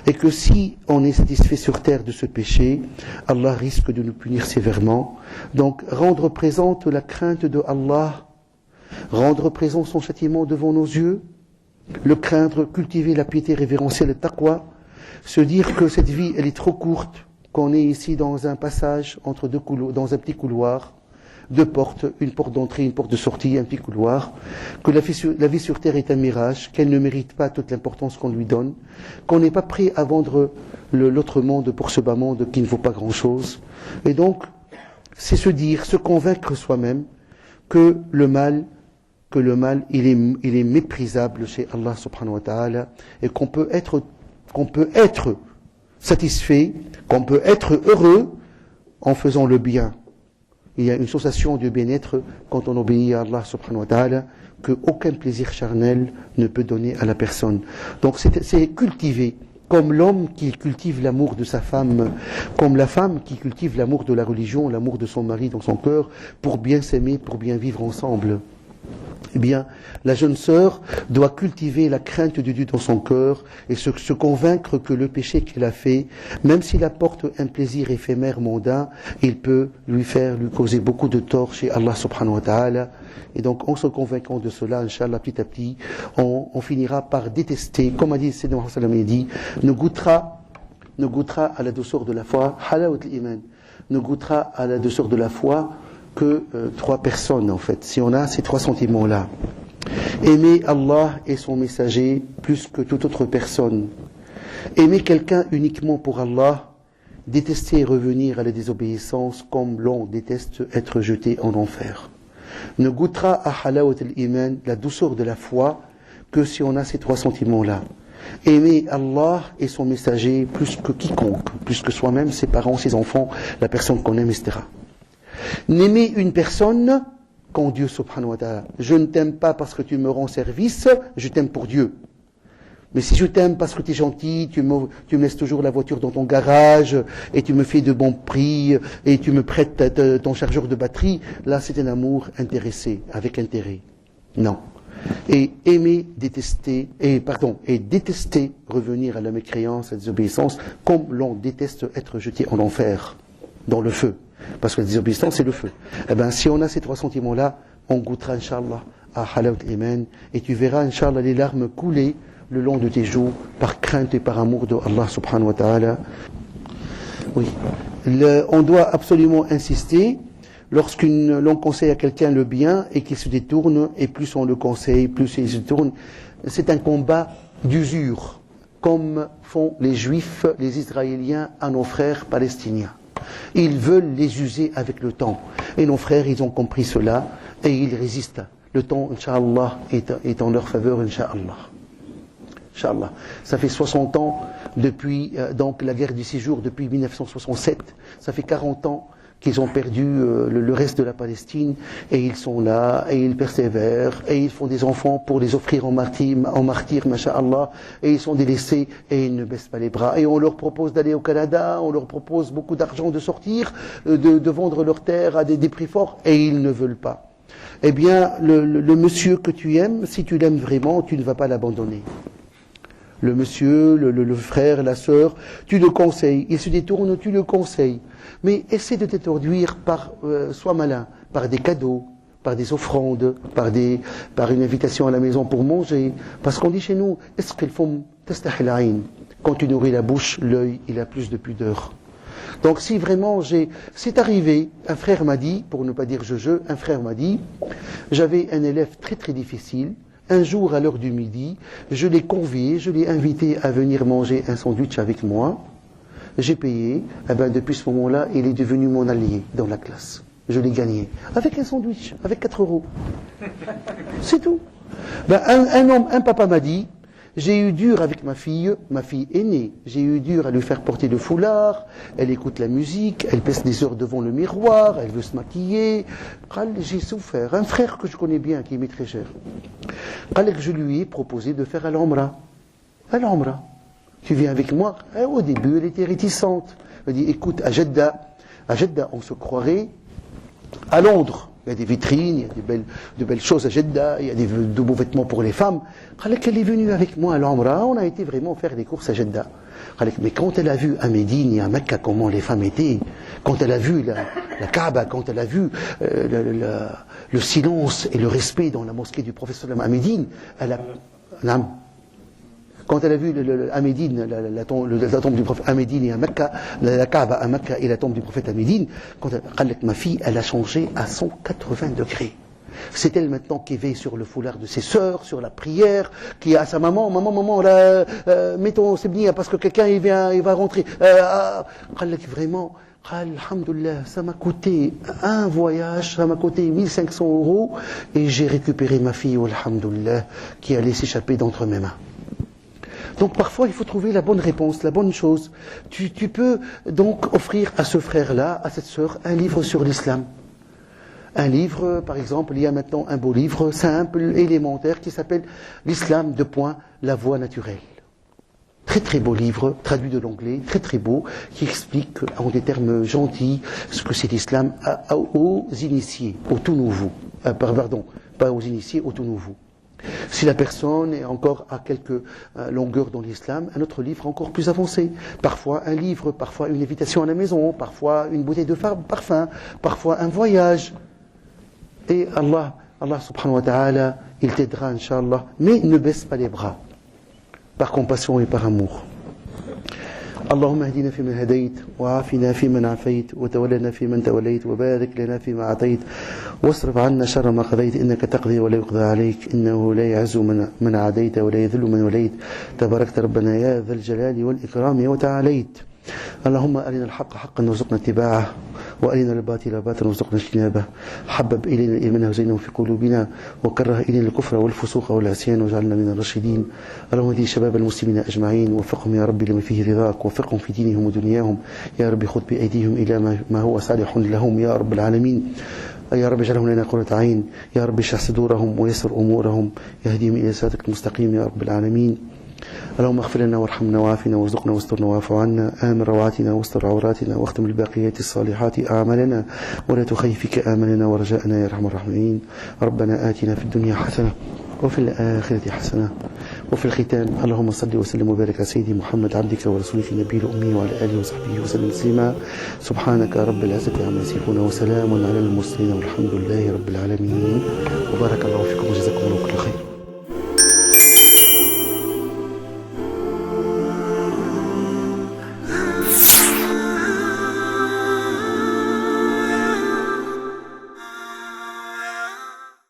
et que si on est satisfait sur terre de ce péché, Allah risque de nous punir sévèrement. Donc, rendre présente la crainte de Allah, rendre présent son châtiment devant nos yeux, le craindre, cultiver la piété révérentielle et le taqwa, se dire que cette vie, elle est trop courte, qu'on est ici dans un passage entre deux couloirs, dans un petit couloir, deux portes, une porte d'entrée, une porte de sortie, un petit couloir, que la vie sur terre est un mirage, qu'elle ne mérite pas toute l'importance qu'on lui donne, qu'on n'est pas prêt à vendre l'autre monde pour ce bas monde qui ne vaut pas grand-chose. Et donc, c'est se convaincre soi-même que le mal, il est méprisable chez Allah subhanahu wa ta'ala, et qu'on peut être satisfait, qu'on peut être heureux en faisant le bien. Il y a une sensation de bien-être quand on obéit à Allah subhanahu wa ta'ala qu'aucun plaisir charnel ne peut donner à la personne. Donc c'est cultiver, comme l'homme qui cultive l'amour de sa femme, comme la femme qui cultive l'amour de la religion, l'amour de son mari dans son cœur, pour bien s'aimer, pour bien vivre ensemble. Eh bien, la jeune sœur doit cultiver la crainte de Dieu dans son cœur et se convaincre que le péché qu'elle a fait, même s'il apporte un plaisir éphémère mondain, il peut lui causer beaucoup de tort chez Allah subhanahu wa ta'ala. Et donc, en se convainquant de cela, Inch'Allah, petit à petit, on finira par détester, comme a dit Sayyidina Muhammad sallallahu alayhi wa sallam, ne goûtera à la douceur de la foi, halawat al-iman, ne goûtera à la douceur de la foi que trois personnes en fait, si on a ces trois sentiments-là. Aimer Allah et son messager plus que toute autre personne. Aimer quelqu'un uniquement pour Allah, détester et revenir à la désobéissance comme l'on déteste être jeté en enfer. Ne goûtera à halawat al-iman, la douceur de la foi, que si on a ces trois sentiments-là. Aimer Allah et son messager plus que quiconque, plus que soi-même, ses parents, ses enfants, la personne qu'on aime, etc. N'aimer une personne qu'en Dieu subhanahu wa ta'ala. Je ne t'aime pas parce que tu me rends service, je t'aime pour Dieu. Mais si je t'aime parce que tu es gentil, tu me laisses toujours la voiture dans ton garage, et tu me fais de bons prix, et tu me prêtes ton chargeur de batterie, là c'est un amour intéressé, avec intérêt. Non. Et détester revenir à la mécréance, à la désobéissance, comme l'on déteste être jeté en enfer, dans le feu. Parce que la désobéissance, c'est le feu. Eh bien, si on a ces trois sentiments-là, on goûtera, Inch'Allah, à halawat al-iman, et tu verras, Inch'Allah, les larmes couler le long de tes joues, par crainte et par amour de Allah subhanahu wa ta'ala. Oui. On doit absolument insister, l'on conseille à quelqu'un le bien, et qu'il se détourne, et plus on le conseille, plus il se détourne. C'est un combat d'usure, comme font les Juifs, les Israéliens, à nos frères palestiniens. Ils veulent les user avec le temps. Et nos frères, ils ont compris cela et ils résistent. Le temps, Inch'Allah, est en leur faveur, Inch'Allah. Inch'Allah. Ça fait 60 ans depuis donc la guerre du 6 jours, depuis 1967. Ça fait 40 ans qu'ils ont perdu le reste de la Palestine, et ils sont là, et ils persévèrent, et ils font des enfants pour les offrir en martyrs, masha'Allah, et ils sont délaissés, et ils ne baissent pas les bras. Et on leur propose d'aller au Canada, on leur propose beaucoup d'argent de sortir, de vendre leurs terres à des prix forts, et ils ne veulent pas. Eh bien, le monsieur que tu aimes, si tu l'aimes vraiment, tu ne vas pas l'abandonner. Le monsieur, le frère, la sœur, tu le conseilles. Il se détourne, tu le conseilles. Mais essaie de t'étourdir sois malin, par des cadeaux, par des offrandes, par une invitation à la maison pour manger. Parce qu'on dit chez nous, quand tu nourris la bouche, l'œil, il a plus de pudeur. Donc si vraiment c'est arrivé, un frère m'a dit, pour ne pas dire un frère m'a dit, j'avais un élève très très difficile, un jour à l'heure du midi, je l'ai convié, je l'ai invité à venir manger un sandwich avec moi, j'ai payé, et ben depuis ce moment-là, il est devenu mon allié dans la classe. Je l'ai gagné, avec un sandwich, avec 4 €. C'est tout. Ben, un papa m'a dit, j'ai eu dur avec ma fille aînée, j'ai eu dur à lui faire porter le foulard, elle écoute la musique, elle passe des heures devant le miroir, elle veut se maquiller. J'ai souffert. Un frère que je connais bien, qui m'est très cher, je lui ai proposé de faire Al-Umra. Al-Umra. Tu viens avec moi? Au début, elle était réticente. Elle dit, écoute, à Jeddah, on se croirait à Londres. Il y a des vitrines, il y a de belles choses à Jeddah, il y a de beaux vêtements pour les femmes. Elle est venue avec moi à l'Umra, on a été vraiment faire des courses à Jeddah. Mais quand elle a vu à Médine et à Mecca comment les femmes étaient, quand elle a vu la Kaaba, quand elle a vu le silence et le respect dans la mosquée du prophète à Médine, elle a... Quand elle a vu à Médine, la tombe du prophète à Médine et à Mecca, la Kaaba à Mecca et la tombe du prophète à Médine, ma fille, elle a changé à 180 degrés. C'est elle maintenant qui veille sur le foulard de ses sœurs, sur la prière, qui a sa maman, mets ton sebnia parce que quelqu'un il va rentrer. Vraiment, alhamdoulilah, ça m'a coûté un voyage, ça m'a coûté 1500 € et j'ai récupéré ma fille, alhamdoulilah, qui allait s'échapper d'entre mes mains. Donc parfois, il faut trouver la bonne réponse, la bonne chose. Tu peux donc offrir à ce frère-là, à cette sœur, un livre sur l'islam. Un livre, par exemple, il y a maintenant un beau livre simple, élémentaire, qui s'appelle L'islam, la voie naturelle. Très très beau livre, traduit de l'anglais, très très beau, qui explique en des termes gentils ce que c'est l'islam aux initiés, aux tout nouveaux. Pardon, pas aux initiés, aux tout nouveaux. Si la personne est encore à quelques longueurs dans l'islam, un autre livre encore plus avancé. Parfois un livre, parfois une invitation à la maison, parfois une bouteille de parfum, parfois un voyage. Et Allah subhanahu wa ta'ala, il t'aidera, Inch'Allah, mais ne baisse pas les bras, par compassion et par amour. اللهم اهدنا فيمن هديت وعافنا فيمن عافيت وتولنا فيمن توليت وبارك لنا فيما أعطيت واصرف عنا شر ما قضيت إنك تقضي ولا يقضى عليك إنه لا يعز من عاديت ولا يذل من وليت تباركت ربنا يا ذا الجلال والإكرام وتعاليت اللهم أرنا الحق حقا وارزقنا اتباعه وأرنا الباطل باطلا وارزقنا اجتنابه حبب إلينا الإيمان وزينه في قلوبنا وكره إلينا الكفر والفسوق والعصيان واجعلنا من الراشدين اللهم اهد شباب المسلمين أجمعين ووفقهم يا رب لما فيه رضاك ووفقهم في دينهم ودنياهم يا رب خذ بأيديهم إلى ما هو صالح لهم يا رب العالمين يا رب اجعلهم لنا قرة عين يا رب اشرح صدورهم ويسر أمورهم يهديهم إلى صراطك المستقيم يا رب العالمين اللهم اغفر لنا وارحمنا وعافنا وارزقنا واسترنا واعف عنا آمن روعاتنا واستر عوراتنا واختم الباقيات الصالحات أعمالنا ولا تخيفك آملنا ورجاءنا يا أرحم الراحمين ربنا آتنا في الدنيا حسنة وفي الآخرة حسنة وفي الختام اللهم صل وسلم وبارك على سيدي محمد عبدك ورسولك النبي الأمي وعلى آله وصحبه وسلم تسليما سبحانك رب العزة عما يصفون وسلام على المرسلين والحمد لله رب العالمين وبارك الله فيكم وجزاكم الله كل خير.